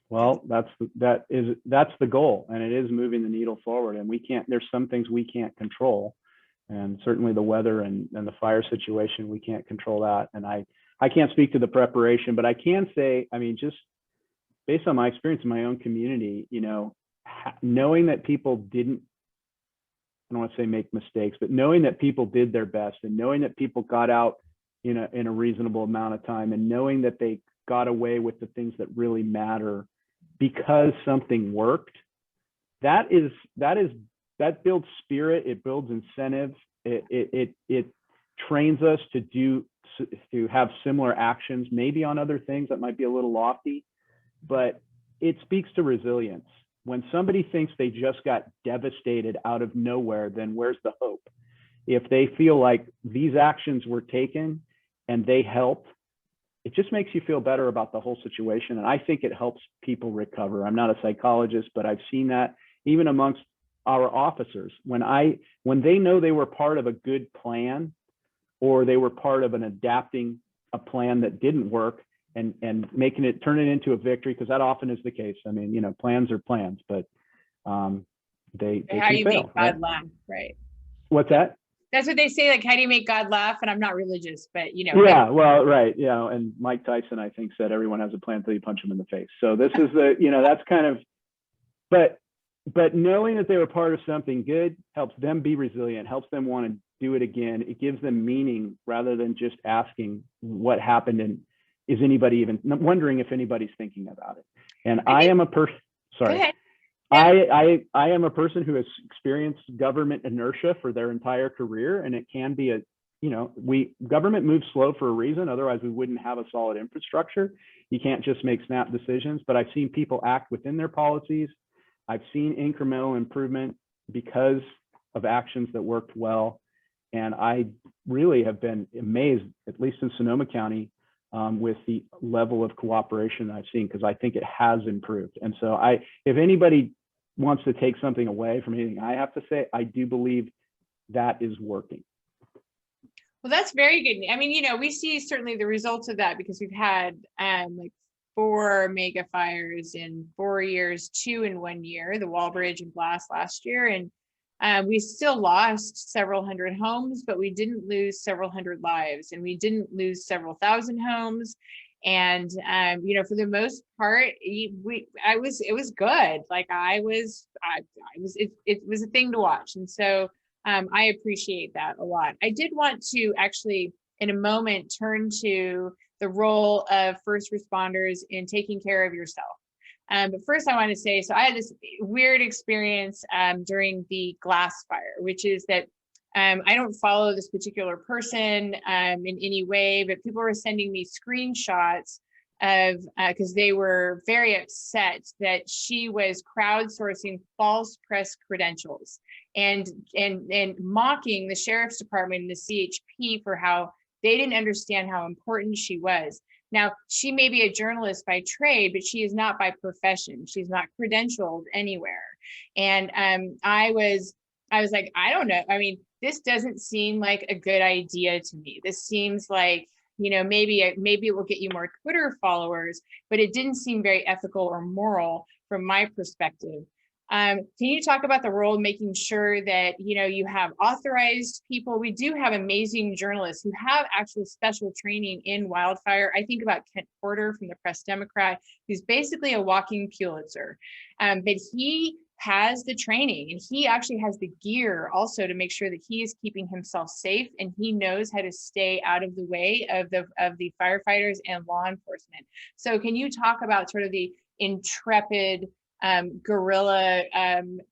Well, that's the goal, and it is moving the needle forward, and there's some things we can't control, and certainly the weather and the fire situation, we can't control that. And I can't speak to the preparation, but I can say, I mean, just based on my experience in my own community, knowing that people didn't, I don't want to say make mistakes, but knowing that people did their best, and knowing that people got out in a reasonable amount of time, and knowing that they got away with the things that really matter because something worked, that builds spirit, it builds incentive, it trains us to have similar actions, maybe on other things that might be a little lofty, but it speaks to resilience. When somebody thinks they just got devastated out of nowhere, then where's the hope? If they feel like these actions were taken and they helped, it just makes you feel better about the whole situation. And I think it helps people recover. I'm not a psychologist, but I've seen that even amongst our officers. When they know they were part of a good plan, or they were part of adapting a plan that didn't work, and turn it into a victory, because that often is the case. I mean, plans are plans, but they how can you fail, make God laugh, right? What's that? That's what they say, like, how do you make God laugh? And I'm not religious, but Yeah, well, right. And Mike Tyson, I think, said everyone has a plan until you punch them in the face. So this is that's kind of, but knowing that they were part of something good helps them be resilient, helps them want to do it again. It gives them meaning rather than just asking what happened and is anybody even wondering if anybody's thinking about it. And I am a person, sorry. I am a person who has experienced government inertia for their entire career, and it can be government moves slow for a reason. Otherwise, we wouldn't have a solid infrastructure. You can't just make snap decisions, but I've seen people act within their policies. I've seen incremental improvement because of actions that worked well. And I really have been amazed, at least in Sonoma County, with the level of cooperation I've seen, because I think it has improved. And so if anybody wants to take something away from anything I have to say, I do believe that is working. Well, that's very good. I mean, we see certainly the results of that because we've had like 4 mega fires in 4 years, 2 in 1 year, the Walbridge and Blast last year. And we still lost several hundred homes, but we didn't lose several hundred lives, and we didn't lose several thousand homes. And for the most part, it was good. Like it was a thing to watch, and so I appreciate that a lot. I did want to actually, in a moment, turn to the role of first responders in taking care of yourself. But first I want to say, so I had this weird experience during the glass fire, which is that I don't follow this particular person in any way, but people were sending me screenshots of, because they were very upset that she was crowdsourcing false press credentials and mocking the sheriff's department and the CHP for how they didn't understand how important she was. Now, she may be a journalist by trade, but she is not by profession. She's not credentialed anywhere. And I was like, I don't know. I mean, this doesn't seem like a good idea to me. This seems like, maybe it will get you more Twitter followers, but it didn't seem very ethical or moral from my perspective. Can you talk about the role of making sure that, you have authorized people? We do have amazing journalists who have actual special training in wildfire. I think about Kent Porter from the Press Democrat, who's basically a walking Pulitzer. But he has the training, and he actually has the gear also to make sure that he is keeping himself safe, and he knows how to stay out of the way of the firefighters and law enforcement. So can you talk about sort of the intrepid guerrilla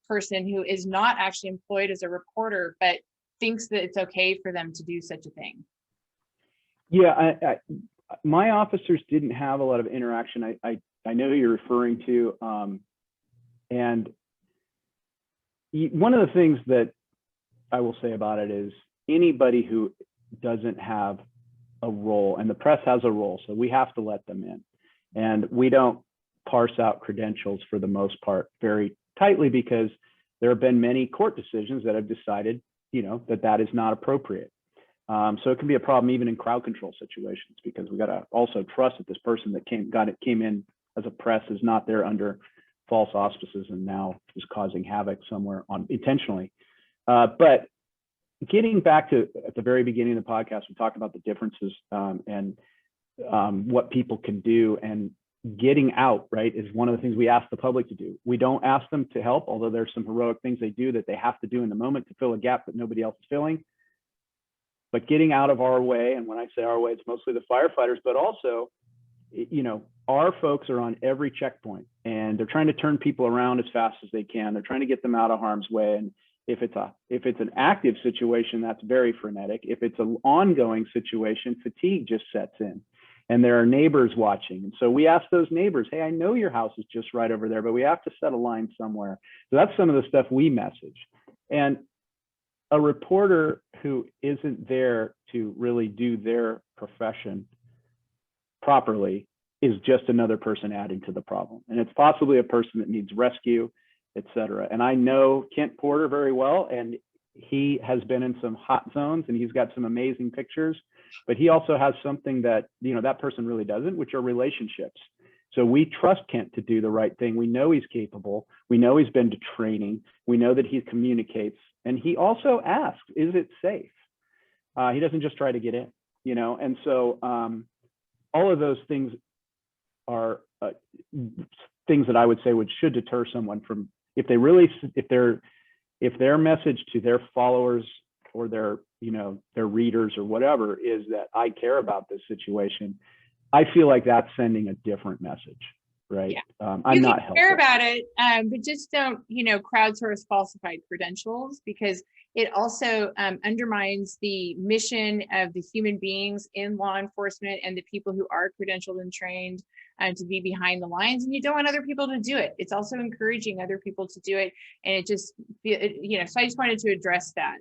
person who is not actually employed as a reporter, but thinks that it's okay for them to do such a thing? Yeah, my officers didn't have a lot of interaction. I know who you're referring to. And one of the things that I will say about it is anybody who doesn't have a role, and the press has a role, so we have to let them in. And we don't parse out credentials for the most part very tightly, because there have been many court decisions that have decided, that is not appropriate. So it can be a problem even in crowd control situations, because we got to also trust that this person that came in as a press is not there under false auspices and now is causing havoc somewhere intentionally. But getting back to at the very beginning of the podcast, we talked about the differences and what people can do, and getting out, right, is one of the things we ask the public to do. We don't ask them to help, although there's some heroic things they do that they have to do in the moment to fill a gap that nobody else is filling. But getting out of our way, and when I say our way, it's mostly the firefighters, but also, our folks are on every checkpoint, and they're trying to turn people around as fast as they can. They're trying to get them out of harm's way. And if it's an active situation, that's very frenetic. If it's an ongoing situation, fatigue just sets in. And there are neighbors watching. And so we ask those neighbors, hey, I know your house is just right over there, but we have to set a line somewhere. So that's some of the stuff we message. And a reporter who isn't there to really do their profession properly is just another person adding to the problem. And it's possibly a person that needs rescue, et cetera. And I know Kent Porter very well, and he has been in some hot zones, and he's got some amazing pictures, but he also has something that, that person really doesn't, which are relationships. So we trust Kent to do the right thing. We know he's capable. We know he's been to training. We know that he communicates, and he also asks, is it safe? He doesn't just try to get in, and so all of those things are things that I would say should deter someone from, if their message to their followers or their, their readers or whatever is that I care about this situation, I feel like that's sending a different message, right? Yeah. I'm You not can care helpful. about it, but just don't, crowdsource falsified credentials, because it also undermines the mission of the human beings in law enforcement and the people who are credentialed and trained to be behind the lines. And you don't want other people to do it. It's also encouraging other people to do it. And it just, so I just wanted to address that.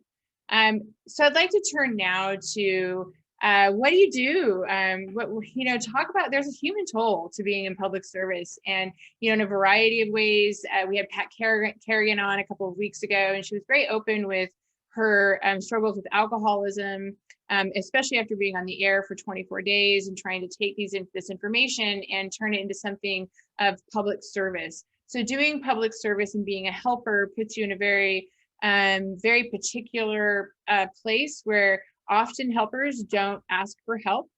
So I'd like to turn now to what do you do? Talk about, there's a human toll to being in public service, and, in a variety of ways. We had Pat Kerrigan on a couple of weeks ago, and she was very open with her struggles with alcoholism, especially after being on the air for 24 days and trying to take this information and turn it into something of public service. So doing public service and being a helper puts you in a very, very particular place where often helpers don't ask for help.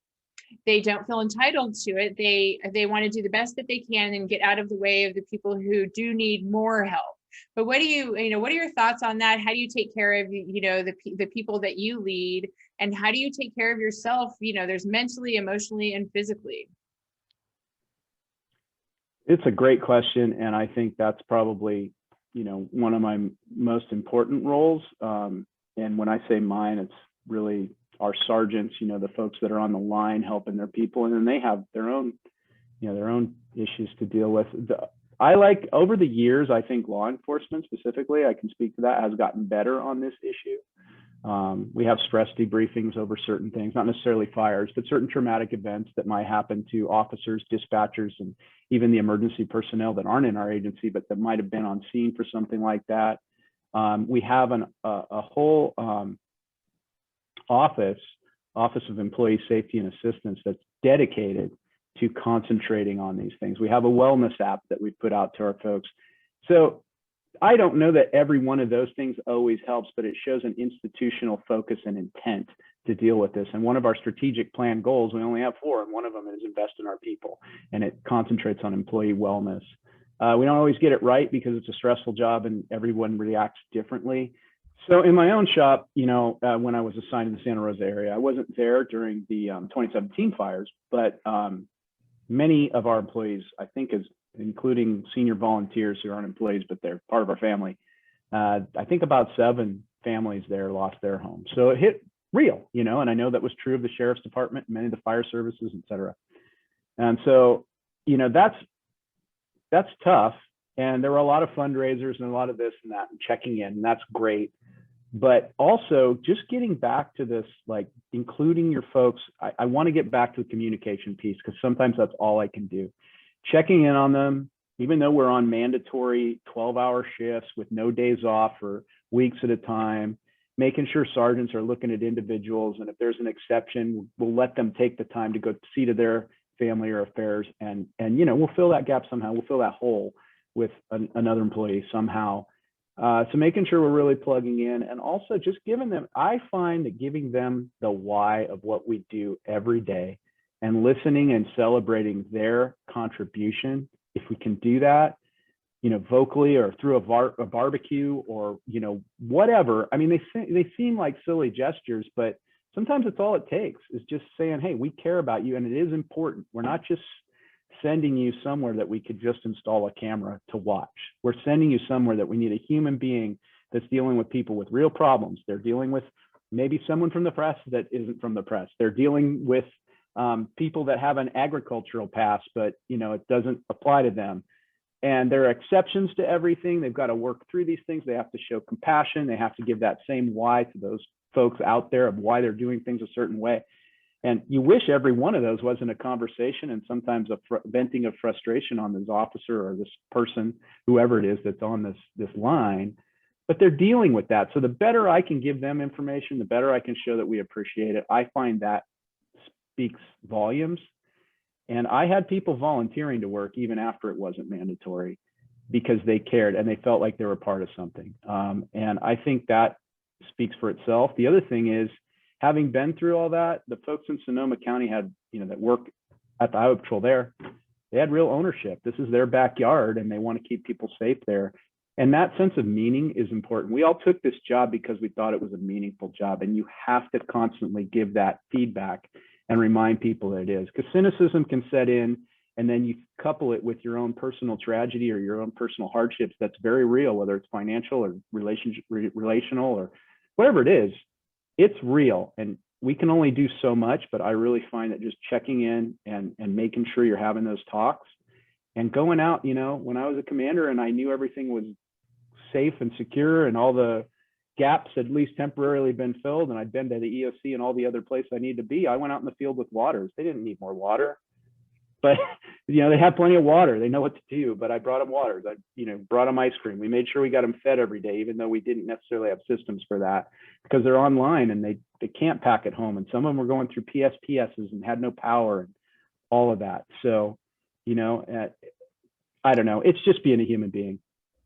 They don't feel entitled to it. They want to do the best that they can and get out of the way of the people who do need more help. But what are your thoughts on that? How do you take care of, the people that you lead, and how do you take care of yourself? There's mentally, emotionally, and physically. It's a great question. And I think that's probably, one of my most important roles. And when I say mine, it's really our sergeants, the folks that are on the line helping their people, and then they have their own, their own issues to deal with. Over the years, I think law enforcement specifically, I can speak to that, has gotten better on this issue. We have stress debriefings over certain things, not necessarily fires, but certain traumatic events that might happen to officers, dispatchers, and even the emergency personnel that aren't in our agency, but that might have been on scene for something like that. We have a whole Office of Employee Safety and Assistance that's dedicated to concentrating on these things. We have a wellness app that we put out to our folks. So I don't know that every one of those things always helps, but it shows an institutional focus and intent to deal with this. And one of our strategic plan goals, we only have 4, and one of them is invest in our people, and it concentrates on employee wellness. We don't always get it right because it's a stressful job and everyone reacts differently. So in my own shop, when I was assigned to the Santa Rosa area, I wasn't there during the 2017 fires, but many of our employees, I think, including senior volunteers who aren't employees, but they're part of our family. I think about 7 families there lost their homes. So it hit real, and I know that was true of the sheriff's department, many of the fire services, et cetera. And so, that's tough. And there were a lot of fundraisers and a lot of this and that and checking in, and that's great. But also just getting back to this, like including your folks, I want to get back to the communication piece, because sometimes that's all I can do. Checking in on them, even though we're on mandatory 12-hour shifts with no days off for weeks at a time, making sure sergeants are looking at individuals. And if there's an exception, we'll let them take the time to go see to their family or affairs. And we'll fill that gap somehow. We'll fill that hole with another employee somehow. So making sure we're really plugging in, and also just giving them, I find that giving them the why of what we do every day and listening and celebrating their contribution, if we can do that, vocally or through a barbecue or, whatever. I mean, they seem like silly gestures, but sometimes it's all it takes is just saying, hey, we care about you and it is important. We're not just sending you somewhere that we could just install a camera to watch. We're sending you somewhere that we need a human being that's dealing with people with real problems. They're dealing with maybe someone from the press that isn't from the press. They're dealing with people that have an agricultural past, but it doesn't apply to them. And there are exceptions to everything. They've got to work through these things. They have to show compassion. They have to give that same why to those folks out there of why they're doing things a certain way. And you wish every one of those wasn't a conversation and sometimes a venting of frustration on this officer or this person, whoever it is that's on this line, but they're dealing with that. So the better I can give them information, the better I can show that we appreciate it. I find that speaks volumes. And I had people volunteering to work even after it wasn't mandatory because they cared and they felt like they were part of something. And I think that speaks for itself. The other thing is, having been through all that, the folks in Sonoma County had, that work at the Highway Patrol there, they had real ownership. This is their backyard and they want to keep people safe there. And that sense of meaning is important. We all took this job because we thought it was a meaningful job, and you have to constantly give that feedback and remind people that it is, because cynicism can set in, and then you couple it with your own personal tragedy or your own personal hardships that's very real, whether it's financial or relational or whatever it is, it's real. And we can only do so much, but I really find that just checking in and making sure you're having those talks and going out, when I was a commander and I knew everything was safe and secure and all the gaps at least temporarily been filled, and I'd been to the EOC and all the other places I needed to be, I went out in the field with waters. They didn't need more water, but they had plenty of water. They know what to do, but I brought them waters. I brought them ice cream. We made sure we got them fed every day, even though we didn't necessarily have systems for that, because they're online and they can't pack at home. And some of them were going through PSPSs and had no power and all of that. So, I don't know. It's just being a human being,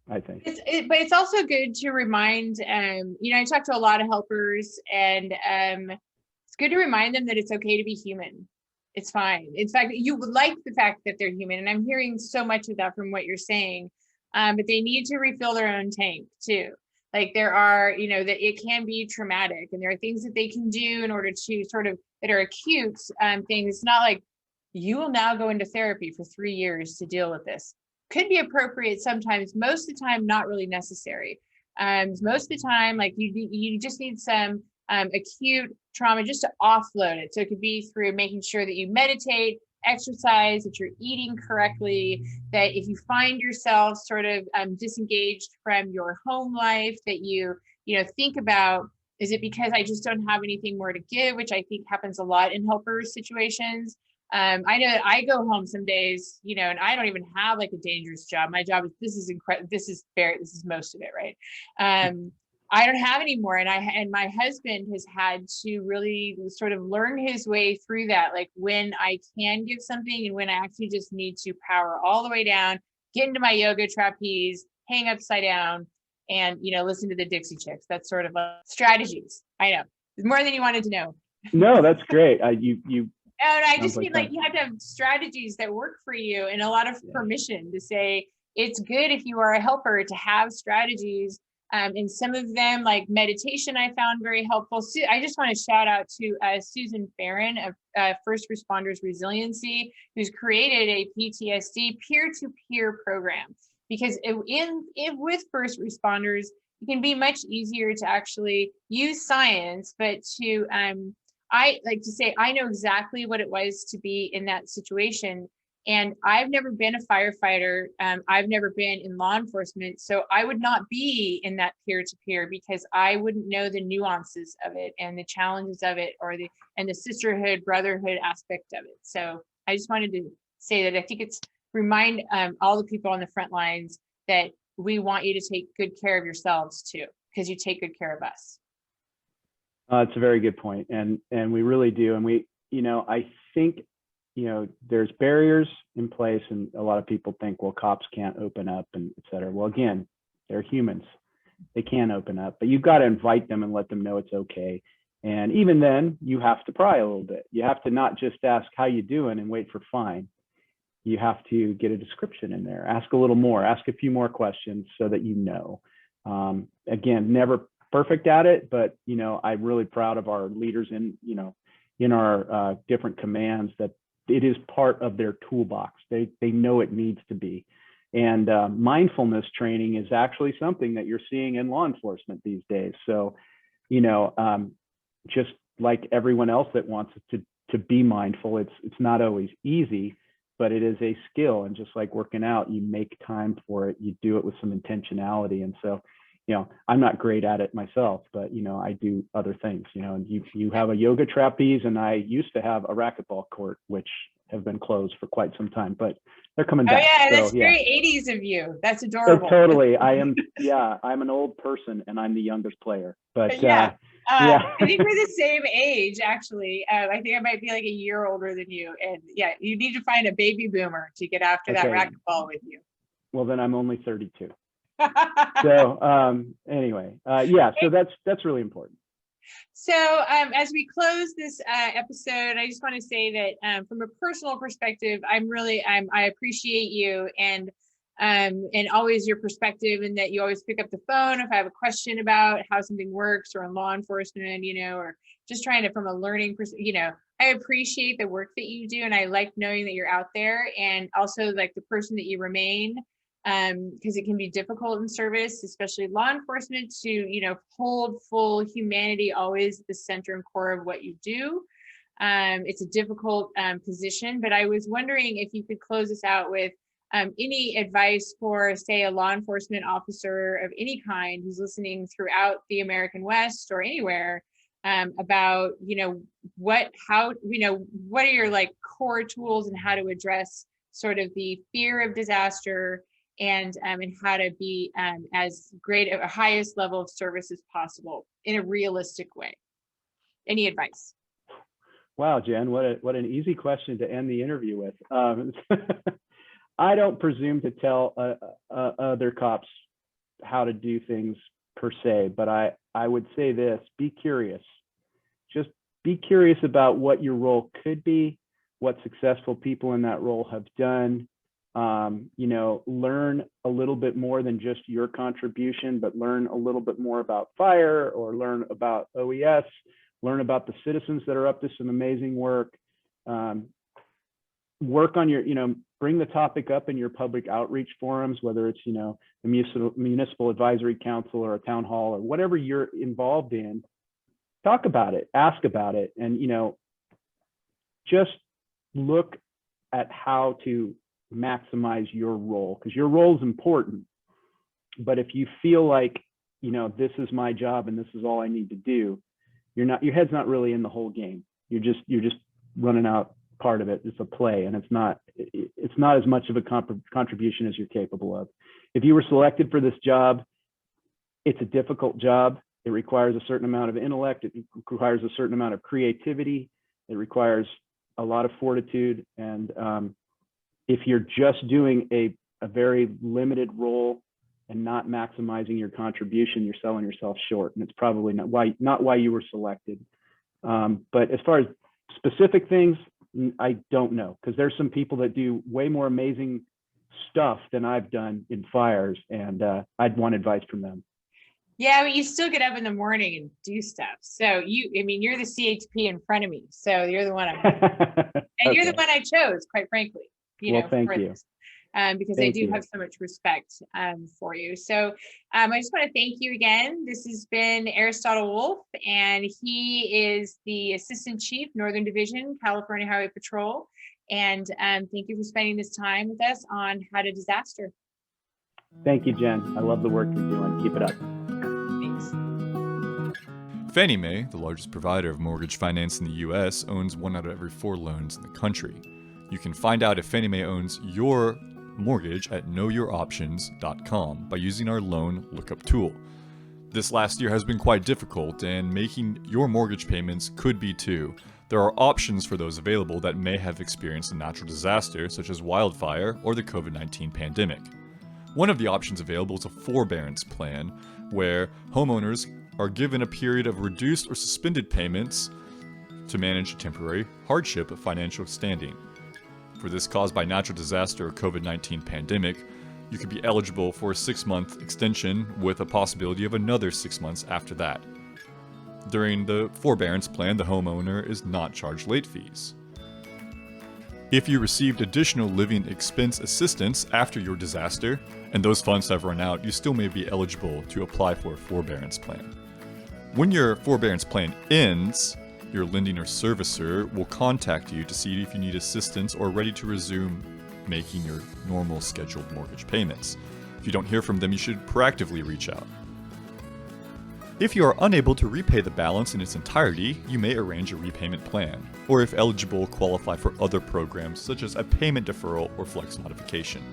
I think. But it's also good to remind, I talk to a lot of helpers, and it's good to remind them that it's okay to be human. It's fine. In fact, you would like the fact that they're human. And I'm hearing so much of that from what you're saying, but they need to refill their own tank too. Like there are, that it can be traumatic, and there are things that they can do in order to that are acute things. It's not like you will now go into therapy for 3 years to deal with this. Could be appropriate sometimes, most of the time, not really necessary. Most of the time, like you just need some acute trauma just to offload it. So it could be through making sure that you meditate, exercise, that you're eating correctly, that if you find yourself sort of disengaged from your home life, that you think about, is it because I just don't have anything more to give, which I think happens a lot in helper situations. I know that I go home some days, and I don't even have like a dangerous job. My job is, this is incredible. This is most of it, right? I don't have any more. And my husband has had to really sort of learn his way through that, like when I can give something and when I actually just need to power all the way down, get into my yoga trapeze, hang upside down, and, listen to the Dixie Chicks. That's sort of strategies. I know. More than you wanted to know. No, that's great. And I just mean like you have to have strategies that work for you, and a lot of permission to say it's good if you are a helper to have strategies. And some of them, like meditation, I found very helpful. I just want to shout out to Susan Farron of First Responders Resiliency, who's created a PTSD peer-to-peer program. Because with first responders, it can be much easier to actually use science, but to I like to say, I know exactly what it was to be in that situation. And I've never been a firefighter. I've never been in law enforcement. So I would not be in that peer-to-peer because I wouldn't know the nuances of it and the challenges of it, and the sisterhood, brotherhood aspect of it. So I just wanted to say that I think it's remind all the people on the front lines that we want you to take good care of yourselves too, because you take good care of us. It's a very good point. And we really do. And we, I think, there's barriers in place, and a lot of people think, well, cops can't open up and et cetera. Well, again, they're humans. They can open up, but you've got to invite them and let them know it's okay. And even then, you have to pry a little bit. You have to not just ask how you doing and wait for fine. You have to get a description in there, ask a little more, ask a few more questions so that again, never perfect at it, but I'm really proud of our leaders in our different commands that it is part of their toolbox. They know it needs to be. And mindfulness training is actually something that you're seeing in law enforcement these days. So, just like everyone else that wants to be mindful, it's not always easy, but it is a skill. And just like working out, you make time for it, you do it with some intentionality. And so, I'm not great at it myself, but, I do other things, and you have a yoga trapeze, and I used to have a racquetball court, which have been closed for quite some time, but they're coming back. Oh yeah, that's very 80s of you. That's adorable. Totally. I'm an old person and I'm the youngest player, but I think we're the same age, actually. I think I might be like a year older than you. And yeah, you need to find a baby boomer to get after that racquetball with you. Well, then I'm only 32. So anyway, so that's really important. So as we close this episode, I just want to say that from a personal perspective, I appreciate you. And and always your perspective, and that you always pick up the phone if I have a question about how something works, or in law enforcement, or just trying to, from a learning I appreciate the work that you do, and I like knowing that you're out there, and also like the person that you remain, because it can be difficult in service, especially law enforcement, to hold full humanity always at the center and core of what you do. It's a difficult position, but I was wondering if you could close us out with any advice for, say, a law enforcement officer of any kind who's listening throughout the American West or anywhere, about what are your like core tools, and how to address sort of the fear of disaster, and how to be as great at a highest level of service as possible in a realistic way. Any advice? Wow, Jen, what an easy question to end the interview with. I don't presume to tell other cops how to do things per se, but I would say this: be curious. Just be curious about what your role could be, what successful people in that role have done. Learn a little bit more than just your contribution, but learn a little bit more about fire, or learn about OES, learn about the citizens that are up to some amazing work. Work on your, bring the topic up in your public outreach forums, whether it's, the municipal advisory council or a town hall or whatever you're involved in. Talk about it, ask about it, and, just look at how to maximize your role, because your role is important. But if you feel like, this is my job and this is all I need to do, your head's not really in the whole game. You're just running out part of it. It's a play, and it's not as much of a contribution as you're capable of. If you were selected for this job, it's a difficult job. It requires a certain amount of intellect. It requires a certain amount of creativity. It requires a lot of fortitude. And if you're just doing a very limited role and not maximizing your contribution, you're selling yourself short, and it's probably not why you were selected. But as far as specific things, I don't know, because there's some people that do way more amazing stuff than I've done in fires, and I'd want advice from them. Yeah, but you still get up in the morning and do stuff. So you're the CHP in front of me. So you're the one and you're the one I chose, quite frankly. Thank you. This, because I do have so much respect for you. So I just want to thank you again. This has been Aristotle Wolfe, and he is the Assistant Chief, Northern Division, California Highway Patrol. And thank you for spending this time with us on How to Disaster. Thank you, Jen. I love the work you're doing. Keep it up. Thanks. Fannie Mae, the largest provider of mortgage finance in the U.S., owns 1 out of every 4 loans in the country. You can find out if Fannie Mae owns your mortgage at knowyouroptions.com by using our loan lookup tool. This last year has been quite difficult, and making your mortgage payments could be too. There are options for those available that may have experienced a natural disaster such as wildfire or the COVID-19 pandemic. One of the options available is a forbearance plan, where homeowners are given a period of reduced or suspended payments to manage temporary hardship of financial standing. For this caused by natural disaster or COVID-19 pandemic, you could be eligible for a 6-month extension with a possibility of another 6 months after that. During the forbearance plan, the homeowner is not charged late fees. If you received additional living expense assistance after your disaster, and those funds have run out, you still may be eligible to apply for a forbearance plan. When your forbearance plan ends, your lending or servicer will contact you to see if you need assistance or are ready to resume making your normal scheduled mortgage payments. If you don't hear from them, you should proactively reach out. If you are unable to repay the balance in its entirety, you may arrange a repayment plan, or if eligible, qualify for other programs such as a payment deferral or flex modification.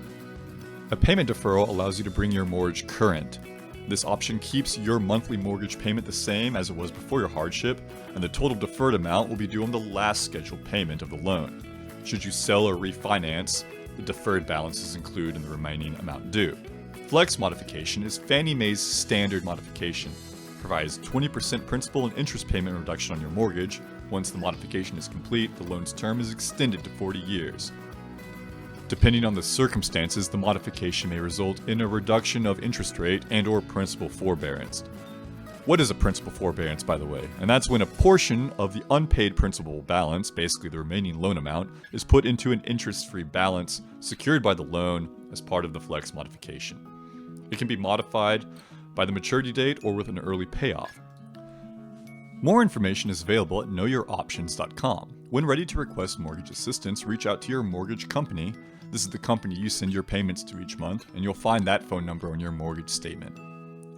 A payment deferral allows you to bring your mortgage current. This option keeps your monthly mortgage payment the same as it was before your hardship, and the total deferred amount will be due on the last scheduled payment of the loan. Should you sell or refinance, the deferred balance is included in the remaining amount due. Flex modification is Fannie Mae's standard modification. Provides 20% principal and interest payment reduction on your mortgage. Once the modification is complete, the loan's term is extended to 40 years. Depending on the circumstances, the modification may result in a reduction of interest rate and/or principal forbearance. What is a principal forbearance, by the way? And that's when a portion of the unpaid principal balance, basically the remaining loan amount, is put into an interest-free balance secured by the loan as part of the flex modification. It can be modified by the maturity date or with an early payoff. More information is available at knowyouroptions.com. When ready to request mortgage assistance, reach out to your mortgage company. This is the company you send your payments to each month, and you'll find that phone number on your mortgage statement.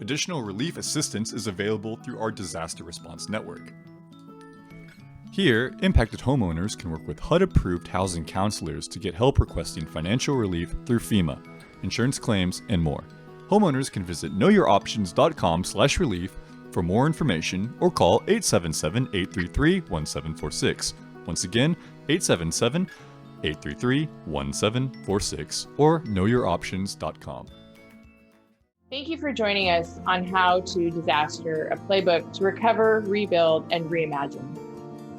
Additional relief assistance is available through our disaster response network. Here, impacted homeowners can work with HUD-approved housing counselors to get help requesting financial relief through FEMA, insurance claims, and more. Homeowners can visit knowyouroptions.com/relief for more information or call 877-833-1746. Once again, 877-833-1746 or knowyouroptions.com. Thank you for joining us on How to Disaster, a playbook to recover, rebuild, and reimagine.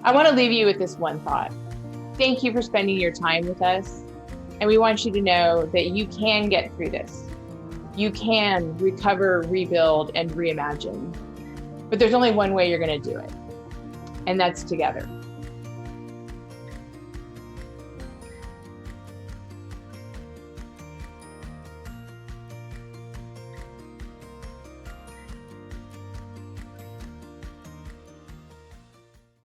I want to leave you with this one thought. Thank you for spending your time with us, and we want you to know that you can get through this. You can recover, rebuild, and reimagine. But there's only one way you're going to do it, and that's together.